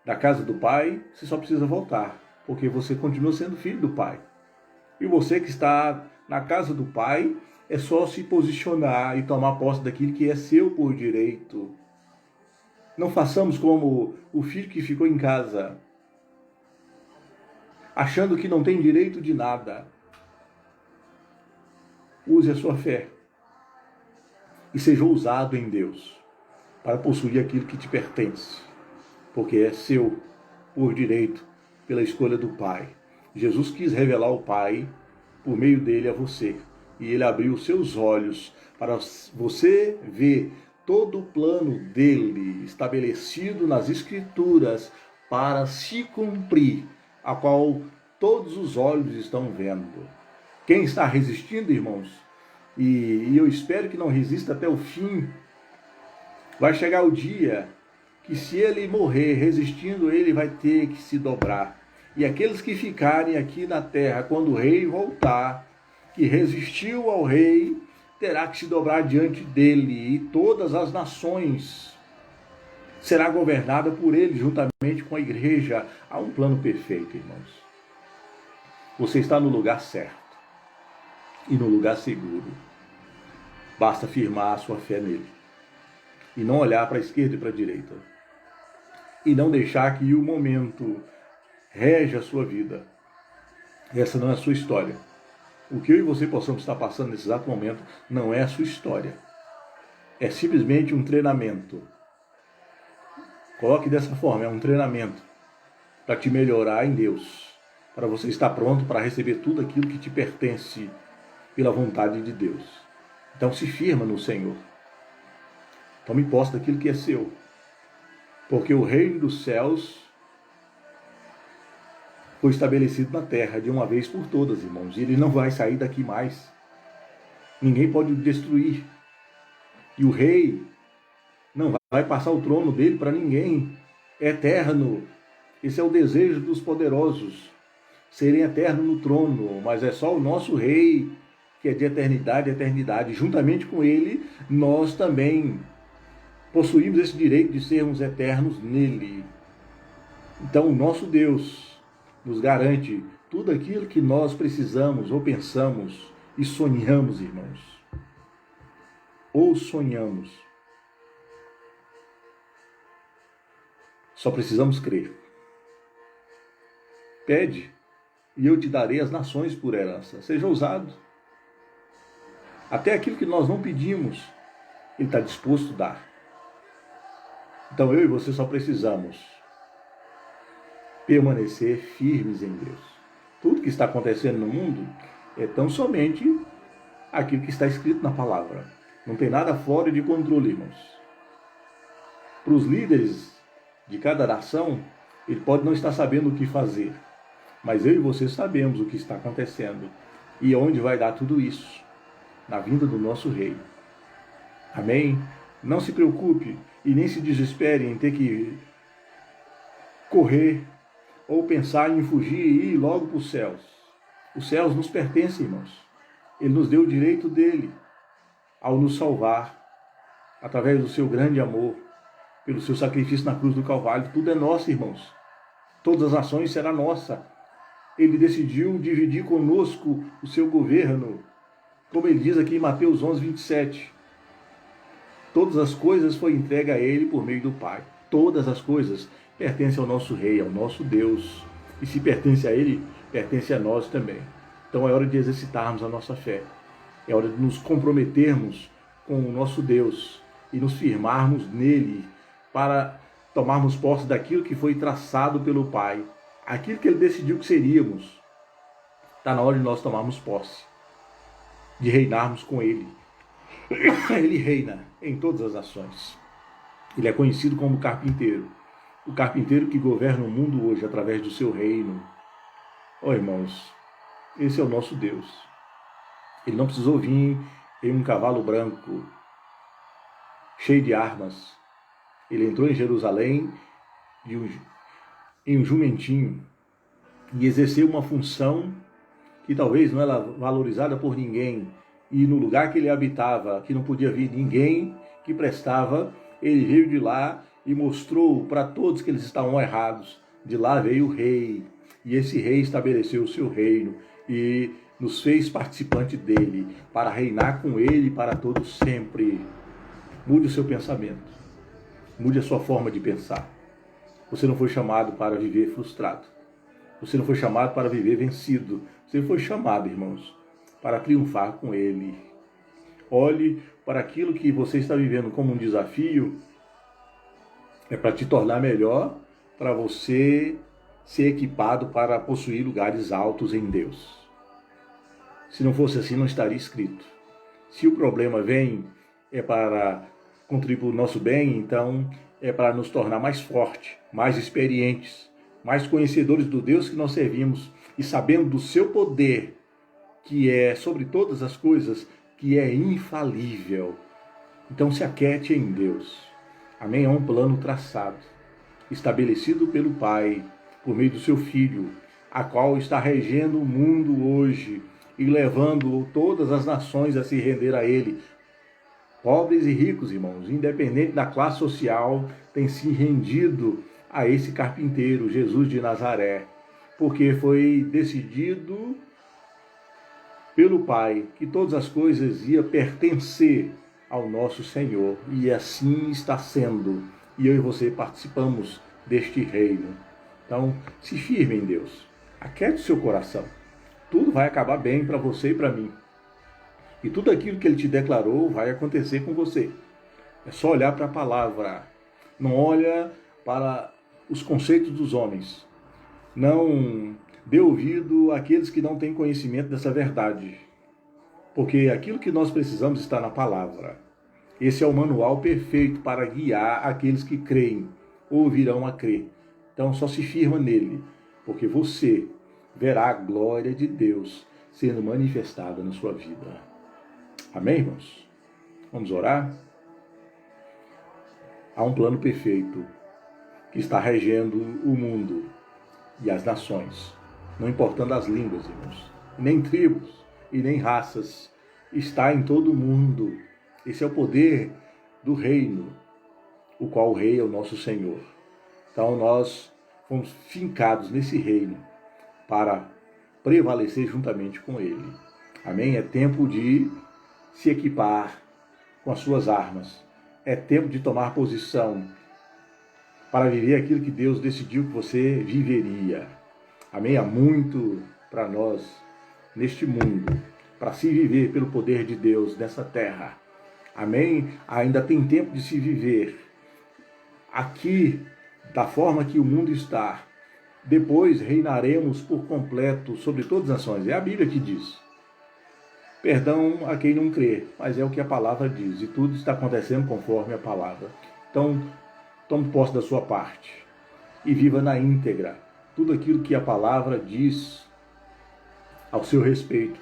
da casa do Pai, você só precisa voltar, porque você continua sendo filho do Pai. E você que está na casa do Pai, é só se posicionar e tomar posse daquilo que é seu por direito. Não façamos como o filho que ficou em casa, achando que não tem direito de nada. Use a sua fé e seja ousado em Deus para possuir aquilo que te pertence, porque é seu por direito, pela escolha do Pai. Jesus quis revelar o Pai por meio dele a você, e ele abriu os seus olhos para você ver todo o plano dele estabelecido nas Escrituras para se cumprir, a qual todos os olhos estão vendo. Quem está resistindo, irmãos, e eu espero que não resista até o fim, vai chegar o dia que, se ele morrer resistindo, ele vai ter que se dobrar. E aqueles que ficarem aqui na terra, quando o rei voltar, que resistiu ao rei, terá que se dobrar diante dele, e todas as nações será governada por ele, juntamente com a igreja. Há um plano perfeito, irmãos. Você está no lugar certo e no lugar seguro. Basta firmar a sua fé nele e não olhar para a esquerda e para a direita, e não deixar que o momento rege a sua vida. Essa não é a sua história. O que eu e você possamos estar passando nesse exato momento não é a sua história. É simplesmente um treinamento. Coloque dessa forma, é um treinamento para te melhorar em Deus, para você estar pronto para receber tudo aquilo que te pertence pela vontade de Deus. Então se firma no Senhor. Tome posse daquilo que é seu, porque o reino dos céus foi estabelecido na terra de uma vez por todas, irmãos. E ele não vai sair daqui mais. Ninguém pode o destruir. E o rei não vai passar o trono dele para ninguém. É eterno. Esse é o desejo dos poderosos, serem eternos no trono. Mas é só o nosso rei que é de eternidade a eternidade. Juntamente com ele, nós também possuímos esse direito de sermos eternos nele. Então, o nosso Deus nos garante tudo aquilo que nós precisamos ou pensamos e sonhamos, irmãos. Ou sonhamos. Só precisamos crer. Pede, e eu te darei as nações por herança. Seja ousado. Até aquilo que nós não pedimos, ele está disposto a dar. Então eu e você só precisamos permanecer firmes em Deus. Tudo que está acontecendo no mundo É tão somente aquilo que está escrito na palavra. Não tem nada fora de controle, irmãos. Para os líderes de cada nação, ele pode não estar sabendo o que fazer, mas eu e você sabemos o que está acontecendo e onde vai dar tudo isso, na vinda do nosso rei. Amém? Não se preocupe e nem se desespere em ter que correr ou pensar em fugir e ir logo para os céus. Os céus nos pertencem, irmãos. Ele nos deu o direito dele ao nos salvar, através do seu grande amor, pelo seu sacrifício na cruz do Calvário. Tudo é nosso, irmãos. Todas as ações serão nossas. Ele decidiu dividir conosco o seu governo, como ele diz aqui em Mateus 11, 27. Todas as coisas foi entregue a ele por meio do Pai. Todas as coisas pertencem ao nosso Rei, ao nosso Deus. E se pertence a ele, pertence a nós também. Então é hora de exercitarmos a nossa fé. É hora de nos comprometermos com o nosso Deus e nos firmarmos nele para tomarmos posse daquilo que foi traçado pelo Pai. Aquilo que ele decidiu que seríamos. Está na hora de nós tomarmos posse, de reinarmos com ele. Ele reina em todas as ações. Ele é conhecido como carpinteiro. O carpinteiro que governa o mundo hoje através do seu reino. Oh, irmãos, esse é o nosso Deus. Ele não precisou vir em um cavalo branco, cheio de armas. Ele entrou em Jerusalém em um jumentinho e exerceu uma função que talvez não era valorizada por ninguém. E no lugar que ele habitava, que não podia vir ninguém que prestava, ele veio de lá e mostrou para todos que eles estavam errados. De lá veio o rei, e esse rei estabeleceu o seu reino e nos fez participante dele, para reinar com ele para todo sempre. Mude o seu pensamento, mude a sua forma de pensar. Você não foi chamado para viver frustrado, você não foi chamado para viver vencido, você foi chamado, irmãos, para triunfar com ele. Olhe para aquilo que você está vivendo como um desafio, é para te tornar melhor, para você ser equipado para possuir lugares altos em Deus. Se não fosse assim, não estaria escrito. Se o problema vem, é para contribuir para o nosso bem, então é para nos tornar mais fortes, mais experientes, mais conhecedores do Deus que nós servimos e sabendo do seu poder, que é sobre todas as coisas, que é infalível. Então se aquete em Deus. Amém? É um plano traçado, estabelecido pelo Pai, por meio do seu Filho, a qual está regendo o mundo hoje e levando todas as nações a se render a Ele. Pobres e ricos, irmãos, independente da classe social, têm se rendido a esse carpinteiro, Jesus de Nazaré, porque foi decidido pelo Pai que todas as coisas iam pertencer ao nosso Senhor, e assim está sendo, e eu e você participamos deste reino. Então, se firme em Deus, aquiete o seu coração, tudo vai acabar bem para você e para mim, e tudo aquilo que Ele te declarou vai acontecer com você. É só olhar para a palavra, não olha para os conceitos dos homens, não dê ouvido àqueles que não têm conhecimento dessa verdade, porque aquilo que nós precisamos está na palavra. Esse é o manual perfeito para guiar aqueles que creem ou virão a crer. Então só se firma nele, porque você verá a glória de Deus sendo manifestada na sua vida. Amém, irmãos? Vamos orar? Há um plano perfeito que está regendo o mundo e as nações, não importando as línguas, irmãos, nem tribos e nem raças, está em todo o mundo. Esse é o poder do reino, o qual o rei é o nosso Senhor. Então nós fomos fincados nesse reino para prevalecer juntamente com ele. Amém? É tempo de se equipar com as suas armas. É tempo de tomar posição para viver aquilo que Deus decidiu que você viveria. Amém? Há muito para nós neste mundo, para se viver pelo poder de Deus nessa terra. Amém? Ainda tem tempo de se viver aqui da forma que o mundo está. Depois reinaremos por completo sobre todas as nações. É a Bíblia que diz. Perdão a quem não crê, mas é o que a palavra diz, e tudo está acontecendo conforme a palavra. Então, tome posse da sua parte e viva na íntegra tudo aquilo que a palavra diz ao seu respeito,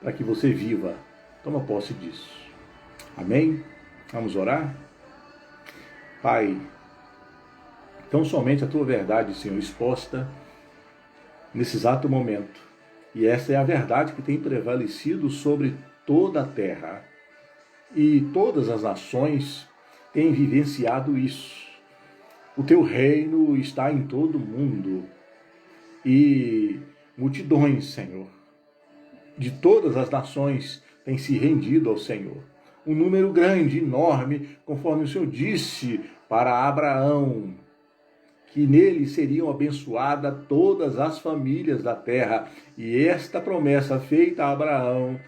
para que você viva. Toma posse disso. Amém? Vamos orar? Pai, tão somente a tua verdade, Senhor, exposta nesse exato momento. E essa é a verdade que tem prevalecido sobre toda a terra. E todas as nações têm vivenciado isso. O teu reino está em todo o mundo. E multidões, Senhor, de todas as nações têm se rendido ao Senhor. Um número grande, enorme, conforme o Senhor disse para Abraão, que nele seriam abençoadas todas as famílias da terra. E esta promessa feita a Abraão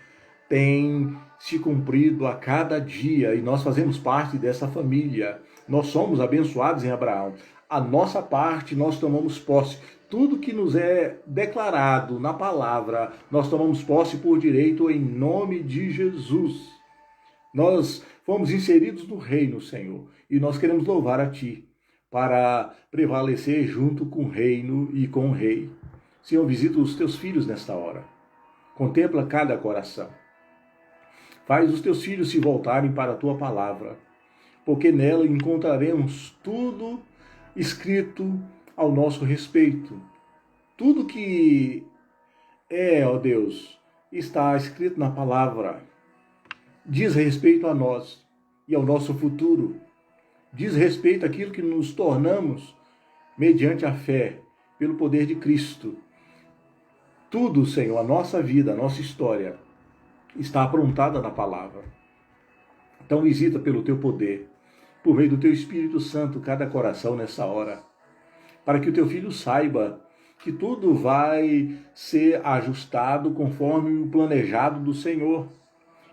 tem se cumprido a cada dia, e nós fazemos parte dessa família. Nós somos abençoados em Abraão. A nossa parte, nós tomamos posse. Tudo que nos é declarado na palavra, nós tomamos posse por direito em nome de Jesus. Nós fomos inseridos no reino, Senhor, e nós queremos louvar a Ti para prevalecer junto com o reino e com o rei. Senhor, visita os teus filhos nesta hora. Contempla cada coração. Faz os teus filhos se voltarem para a tua palavra, porque nela encontraremos tudo escrito ao nosso respeito. Tudo que ó Deus, está escrito na palavra, diz respeito a nós e ao nosso futuro. Diz respeito àquilo que nos tornamos mediante a fé, pelo poder de Cristo. Tudo, Senhor, a nossa vida, a nossa história, está aprontada na palavra. Então visita pelo teu poder, por meio do teu Espírito Santo, cada coração nessa hora, para que o teu filho saiba que tudo vai ser ajustado conforme o planejado do Senhor.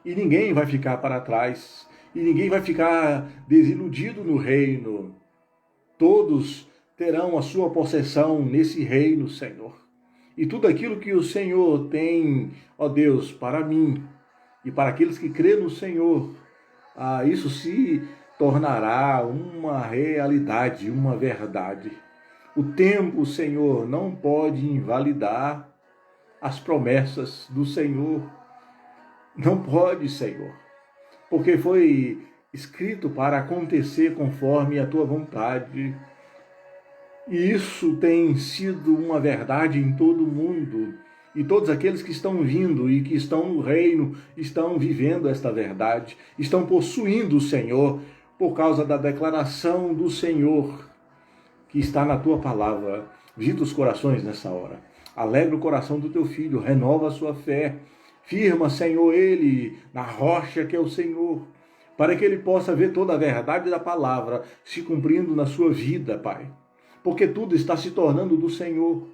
E ninguém vai ficar para trás, e ninguém vai ficar desiludido no reino. Todos terão a sua possessão nesse reino, Senhor. E tudo aquilo que o Senhor tem, ó Deus, para mim e para aqueles que crêem no Senhor, isso se tornará uma realidade, uma verdade. O tempo, Senhor, não pode invalidar as promessas do Senhor. Não pode, Senhor, porque foi escrito para acontecer conforme a tua vontade. E isso tem sido uma verdade em todo o mundo. E todos aqueles que estão vindo e que estão no reino estão vivendo esta verdade, estão possuindo o Senhor por causa da declaração do Senhor que está na tua palavra. Visita os corações nessa hora. Alegra o coração do teu filho, renova a sua fé. Firma, Senhor, ele na rocha que é o Senhor, para que ele possa ver toda a verdade da palavra se cumprindo na sua vida, Pai. Porque tudo está se tornando do Senhor.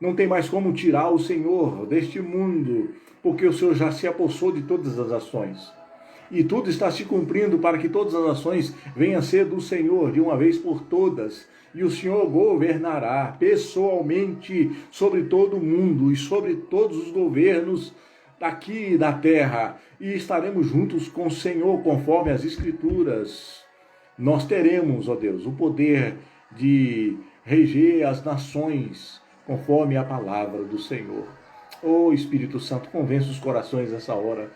Não tem mais como tirar o Senhor deste mundo, porque o Senhor já se apossou de todas as ações. E tudo está se cumprindo para que todas as ações venham a ser do Senhor de uma vez por todas. E o Senhor governará pessoalmente sobre todo o mundo e sobre todos os governos daqui da terra, e estaremos juntos com o Senhor, conforme as Escrituras. Nós teremos, ó Deus, o poder de reger as nações, conforme a palavra do Senhor. Ó Espírito Santo, convence os corações nessa hora.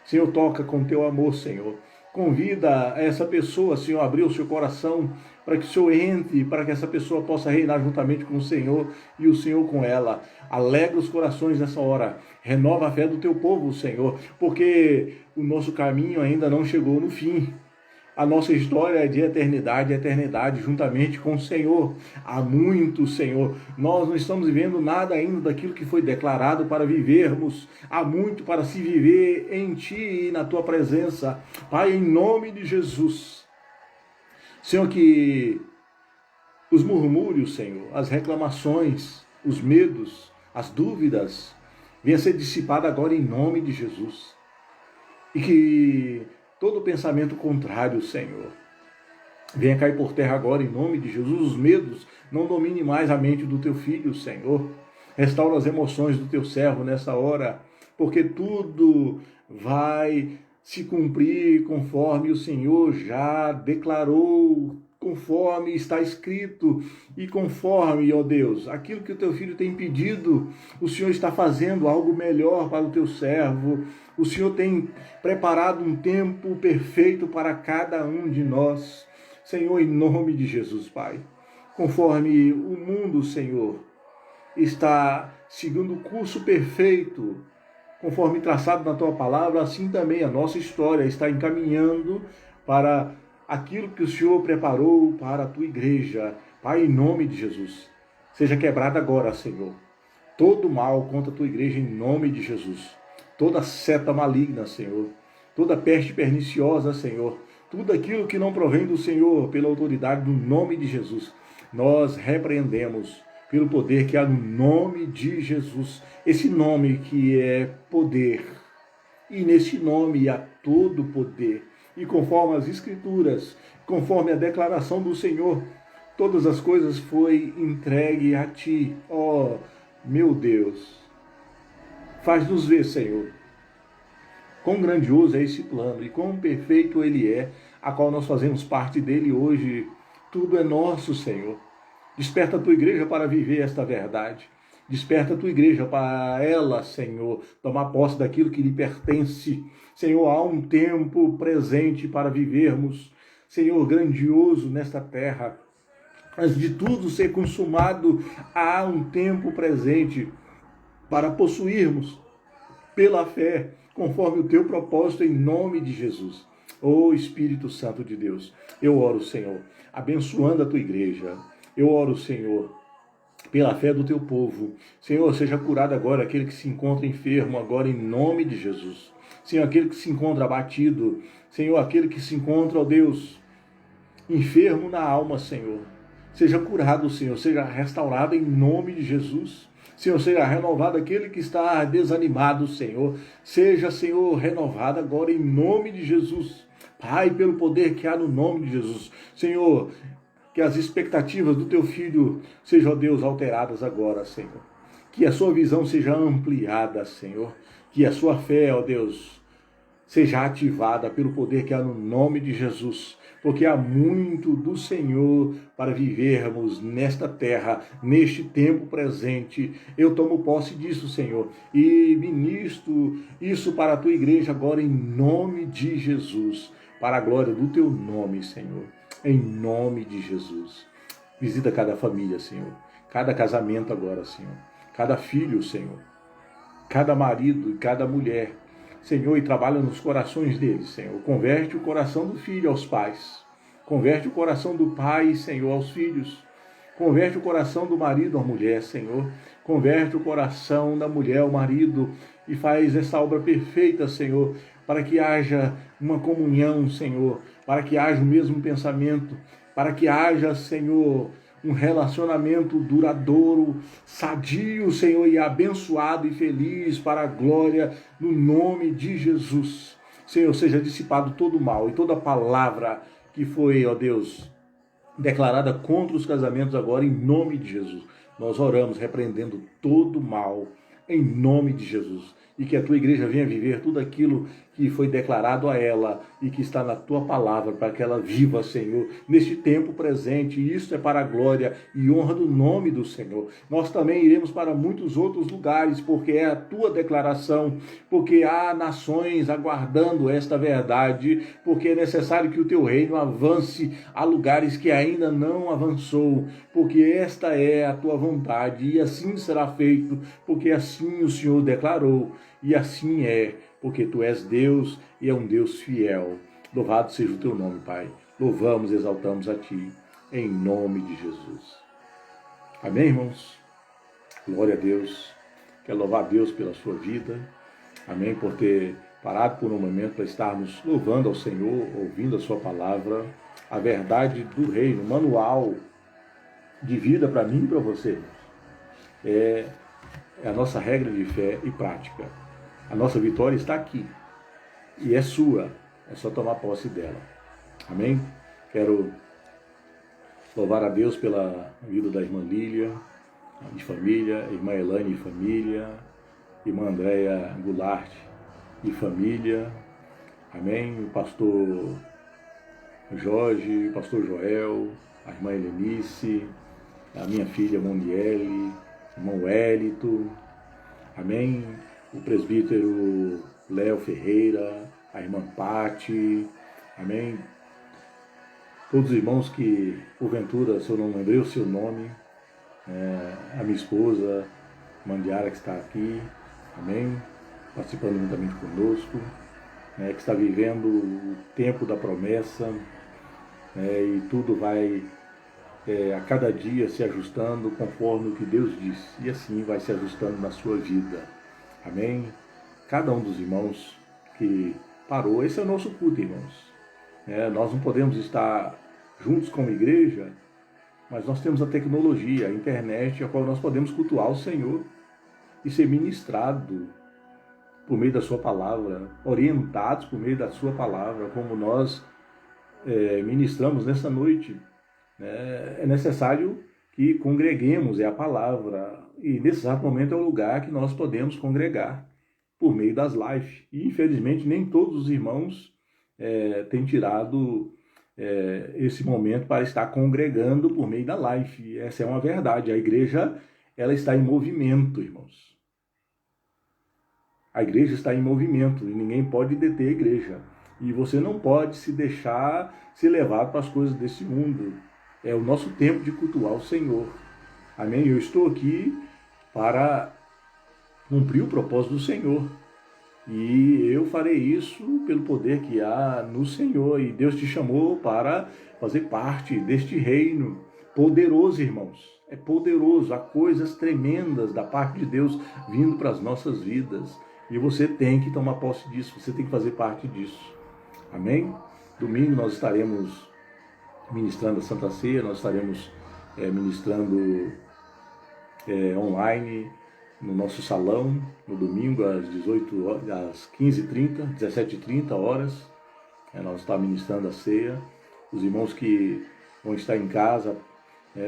Senhor, toca com teu amor, Senhor. Convida essa pessoa, Senhor, a abrir o seu coração para que o Senhor entre, para que essa pessoa possa reinar juntamente com o Senhor e o Senhor com ela. Alegra os corações nessa hora. Renova a fé do teu povo, Senhor, porque o nosso caminho ainda não chegou no fim. A nossa história é de eternidade a eternidade, juntamente com o Senhor. Há muito, Senhor. Nós não estamos vivendo nada ainda daquilo que foi declarado para vivermos. Há muito para se viver em Ti e na Tua presença. Pai, em nome de Jesus. Senhor, que os murmúrios, Senhor, as reclamações, os medos, as dúvidas, venham a ser dissipados agora em nome de Jesus. E que todo pensamento contrário, Senhor, venha cair por terra agora em nome de Jesus. Os medos não dominem mais a mente do teu filho, Senhor. Restaura as emoções do teu servo nessa hora. porque tudo vai se cumprir conforme o Senhor já declarou, conforme está escrito e conforme, ó Deus, aquilo que o teu filho tem pedido, o Senhor está fazendo algo melhor para o teu servo. O Senhor tem preparado um tempo perfeito para cada um de nós. Senhor, em nome de Jesus, Pai, conforme o mundo, Senhor, está seguindo o curso perfeito, conforme traçado na tua palavra, assim também a nossa história está encaminhando para aquilo que o Senhor preparou para a tua igreja. Pai, em nome de Jesus, seja quebrado agora, Senhor, todo mal contra a tua igreja, em nome de Jesus. Toda seta maligna, Senhor, toda peste perniciosa, Senhor, tudo aquilo que não provém do Senhor, pela autoridade do nome de Jesus, nós repreendemos pelo poder que há no nome de Jesus, esse nome que é poder, e nesse nome há todo poder, e conforme as Escrituras, conforme a declaração do Senhor, todas as coisas foi entregue a Ti, ó meu Deus. Faz-nos ver, Senhor, quão grandioso é esse plano e quão perfeito ele é, a qual nós fazemos parte dele hoje. Tudo é nosso, Senhor. Desperta a tua igreja para viver esta verdade. Desperta a tua igreja para ela, Senhor, tomar posse daquilo que lhe pertence. Senhor, há um tempo presente para vivermos, Senhor, grandioso nesta terra. Antes de tudo ser consumado, há um tempo presente para possuirmos pela fé, conforme o teu propósito, em nome de Jesus. Ô Espírito Santo de Deus, eu oro, Senhor, abençoando a tua igreja. Eu oro, Senhor, pela fé do teu povo. Senhor, seja curado agora aquele que se encontra enfermo, agora em nome de Jesus. Senhor, aquele que se encontra abatido. Senhor, aquele que se encontra, ó Deus, enfermo na alma, Senhor. Seja curado, Senhor, seja restaurado em nome de Jesus. Senhor, seja renovado aquele que está desanimado, Senhor. Seja, Senhor, renovado agora em nome de Jesus. Pai, pelo poder que há no nome de Jesus. Senhor, que as expectativas do teu filho sejam, ó Deus, alteradas agora, Senhor. Que a sua visão seja ampliada, Senhor. Que a sua fé, ó Deus, seja ativada pelo poder que há no nome de Jesus. Porque há muito do Senhor para vivermos nesta terra, neste tempo presente. Eu tomo posse disso, Senhor, e ministro isso para a tua igreja agora em nome de Jesus, para a glória do teu nome, Senhor. Em nome de Jesus. Visita cada família, Senhor. Cada casamento agora, Senhor. Cada filho, Senhor. Cada marido e cada mulher, Senhor, e trabalha nos corações deles, Senhor. Converte o coração do filho aos pais. Converte o coração do pai, Senhor, aos filhos. Converte o coração do marido à mulher, Senhor. Converte o coração da mulher ao marido e faz essa obra perfeita, Senhor, para que haja uma comunhão, Senhor, para que haja o mesmo pensamento, para que haja, Senhor, um relacionamento duradouro, sadio, Senhor, e abençoado e feliz para a glória no nome de Jesus. Senhor, seja dissipado todo o mal e toda palavra que foi, ó Deus, declarada contra os casamentos agora em nome de Jesus. Nós oramos repreendendo todo o mal em nome de Jesus. E que a tua igreja venha viver tudo aquilo que foi declarado a ela e que está na tua palavra, para que ela viva, Senhor, neste tempo presente. E isso é para a glória e honra do nome do Senhor. Nós também iremos para muitos outros lugares, porque é a tua declaração, porque há nações aguardando esta verdade, porque é necessário que o teu reino avance a lugares que ainda não avançou, porque esta é a tua vontade e assim será feito, porque assim o Senhor declarou. E assim é, porque tu és Deus e é um Deus fiel. Louvado seja o teu nome, Pai. Louvamos, exaltamos a ti, em nome de Jesus. Amém, irmãos? Glória a Deus. Quero louvar a Deus pela sua vida. Amém, por ter parado por um momento para estarmos louvando ao Senhor, ouvindo a sua palavra, a verdade do reino, manual de vida para mim e para você. É a nossa regra de fé e prática. A nossa vitória está aqui e é sua, é só tomar posse dela. Amém? Quero louvar a Deus pela vida da irmã Lília e família, irmã Elaine e família, irmã Andréia Goulart e família, amém, o pastor Jorge, o pastor Joel, a irmã Helenice, a minha filha Moniele, o irmão Wellito, amém, o presbítero Léo Ferreira, a irmã Pati, amém, todos os irmãos que, porventura, se eu não lembrei o seu nome, a minha esposa, Mandiara, que está aqui, amém, participando juntamente conosco, que está vivendo o tempo da promessa, e tudo vai a cada dia se ajustando conforme o que Deus disse, e assim vai se ajustando na sua vida, amém? Cada um dos irmãos que parou, esse é o nosso culto, irmãos. Nós não podemos estar juntos como igreja, mas nós temos a tecnologia, a internet, a qual nós podemos cultuar o Senhor e ser ministrado por meio da sua palavra, orientados por meio da sua palavra, como nós ministramos nessa noite. É necessário que congreguemos, é a palavra, e nesse exato momento é o lugar que nós podemos congregar por meio das lives. E infelizmente nem todos os irmãos têm tirado esse momento para estar congregando por meio da live. Essa é uma verdade. A igreja, ela está em movimento, irmãos. A igreja está em movimento e ninguém pode deter a igreja. E você não pode se deixar ser levado para as coisas desse mundo. É o nosso tempo de cultuar o Senhor. Amém? Eu estou aqui para cumprir o propósito do Senhor. E eu farei isso pelo poder que há no Senhor. E Deus te chamou para fazer parte deste reino poderoso, irmãos. É poderoso. Há coisas tremendas da parte de Deus vindo para as nossas vidas. E você tem que tomar posse disso. Você tem que fazer parte disso. Amém? Domingo nós estaremos ministrando a Santa Ceia. Nós estaremos ministrando online no nosso salão, no domingo, às 18 horas, às 15h30, 17h30 horas. Nós estamos ministrando a ceia. Os irmãos que vão estar em casa,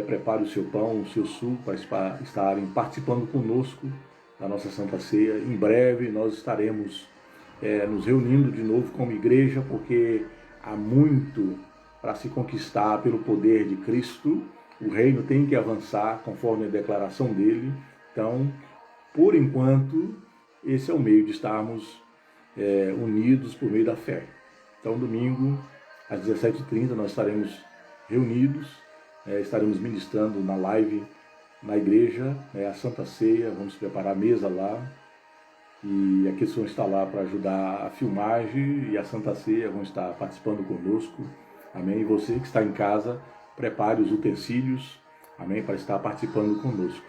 prepare o seu pão, o seu suco, para estarem participando conosco da nossa Santa Ceia. Em breve nós estaremos nos reunindo de novo como igreja, porque há muito para se conquistar pelo poder de Cristo. O reino tem que avançar conforme a declaração dele. Então, por enquanto, esse é o meio de estarmos unidos por meio da fé. Então, domingo, às 17h30, nós estaremos reunidos, estaremos ministrando na live na igreja, a Santa Ceia. Vamos preparar a mesa lá, e aqueles vão estar lá para ajudar a filmagem, e a Santa Ceia vão estar participando conosco. Amém? E você que está em casa, prepare os utensílios, amém, para estar participando conosco.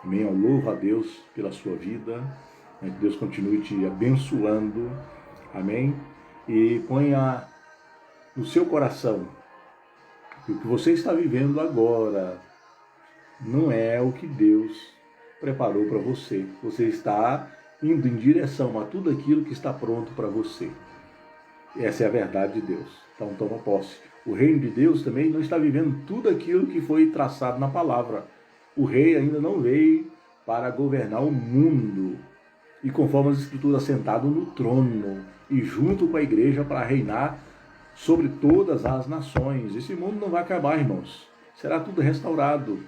Amém? Eu louvo a Deus pela sua vida, que Deus continue te abençoando, amém? E ponha no seu coração que o que você está vivendo agora não é o que Deus preparou para você. Você está indo em direção a tudo aquilo que está pronto para você. Essa é a verdade de Deus. Então toma posse. O reino de Deus também não está vivendo tudo aquilo que foi traçado na palavra. O rei ainda não veio para governar o mundo. E conforme as Escrituras, sentado no trono e junto com a igreja para reinar sobre todas as nações. Esse mundo não vai acabar, irmãos. Será tudo restaurado.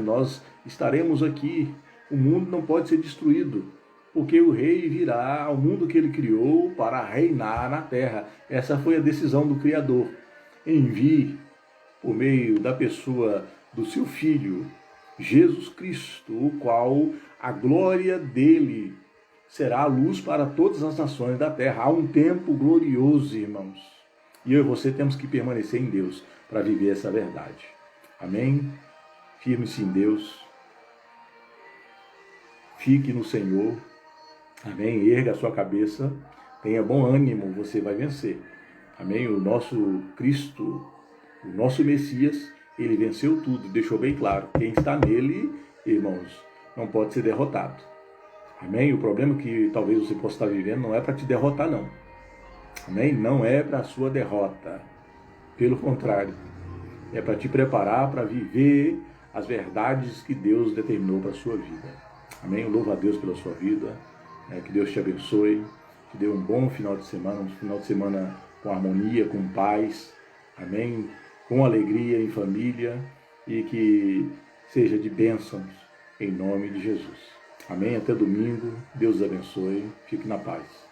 Nós estaremos aqui. O mundo não pode ser destruído, porque o rei virá ao mundo que ele criou para reinar na terra. Essa foi a decisão do Criador. Envie, por meio da pessoa do seu Filho, Jesus Cristo, o qual a glória dele será a luz para todas as nações da terra. Há um tempo glorioso, irmãos. E eu e você temos que permanecer em Deus para viver essa verdade. Amém? Firme-se em Deus. Fique no Senhor. Amém? Erga a sua cabeça. Tenha bom ânimo, você vai vencer. Amém? O nosso Cristo, o nosso Messias, ele venceu tudo, deixou bem claro. Quem está nele, irmãos, não pode ser derrotado. Amém? O problema que talvez você possa estar vivendo não é para te derrotar, não. Amém? Não é para a sua derrota. Pelo contrário, é para te preparar para viver as verdades que Deus determinou para a sua vida. Amém? Eu louvo a Deus pela sua vida, que Deus te abençoe, te dê um bom final de semana com harmonia, com paz, amém? Com alegria em família e que seja de bênçãos em nome de Jesus. Amém? Até domingo, Deus os abençoe, fique na paz.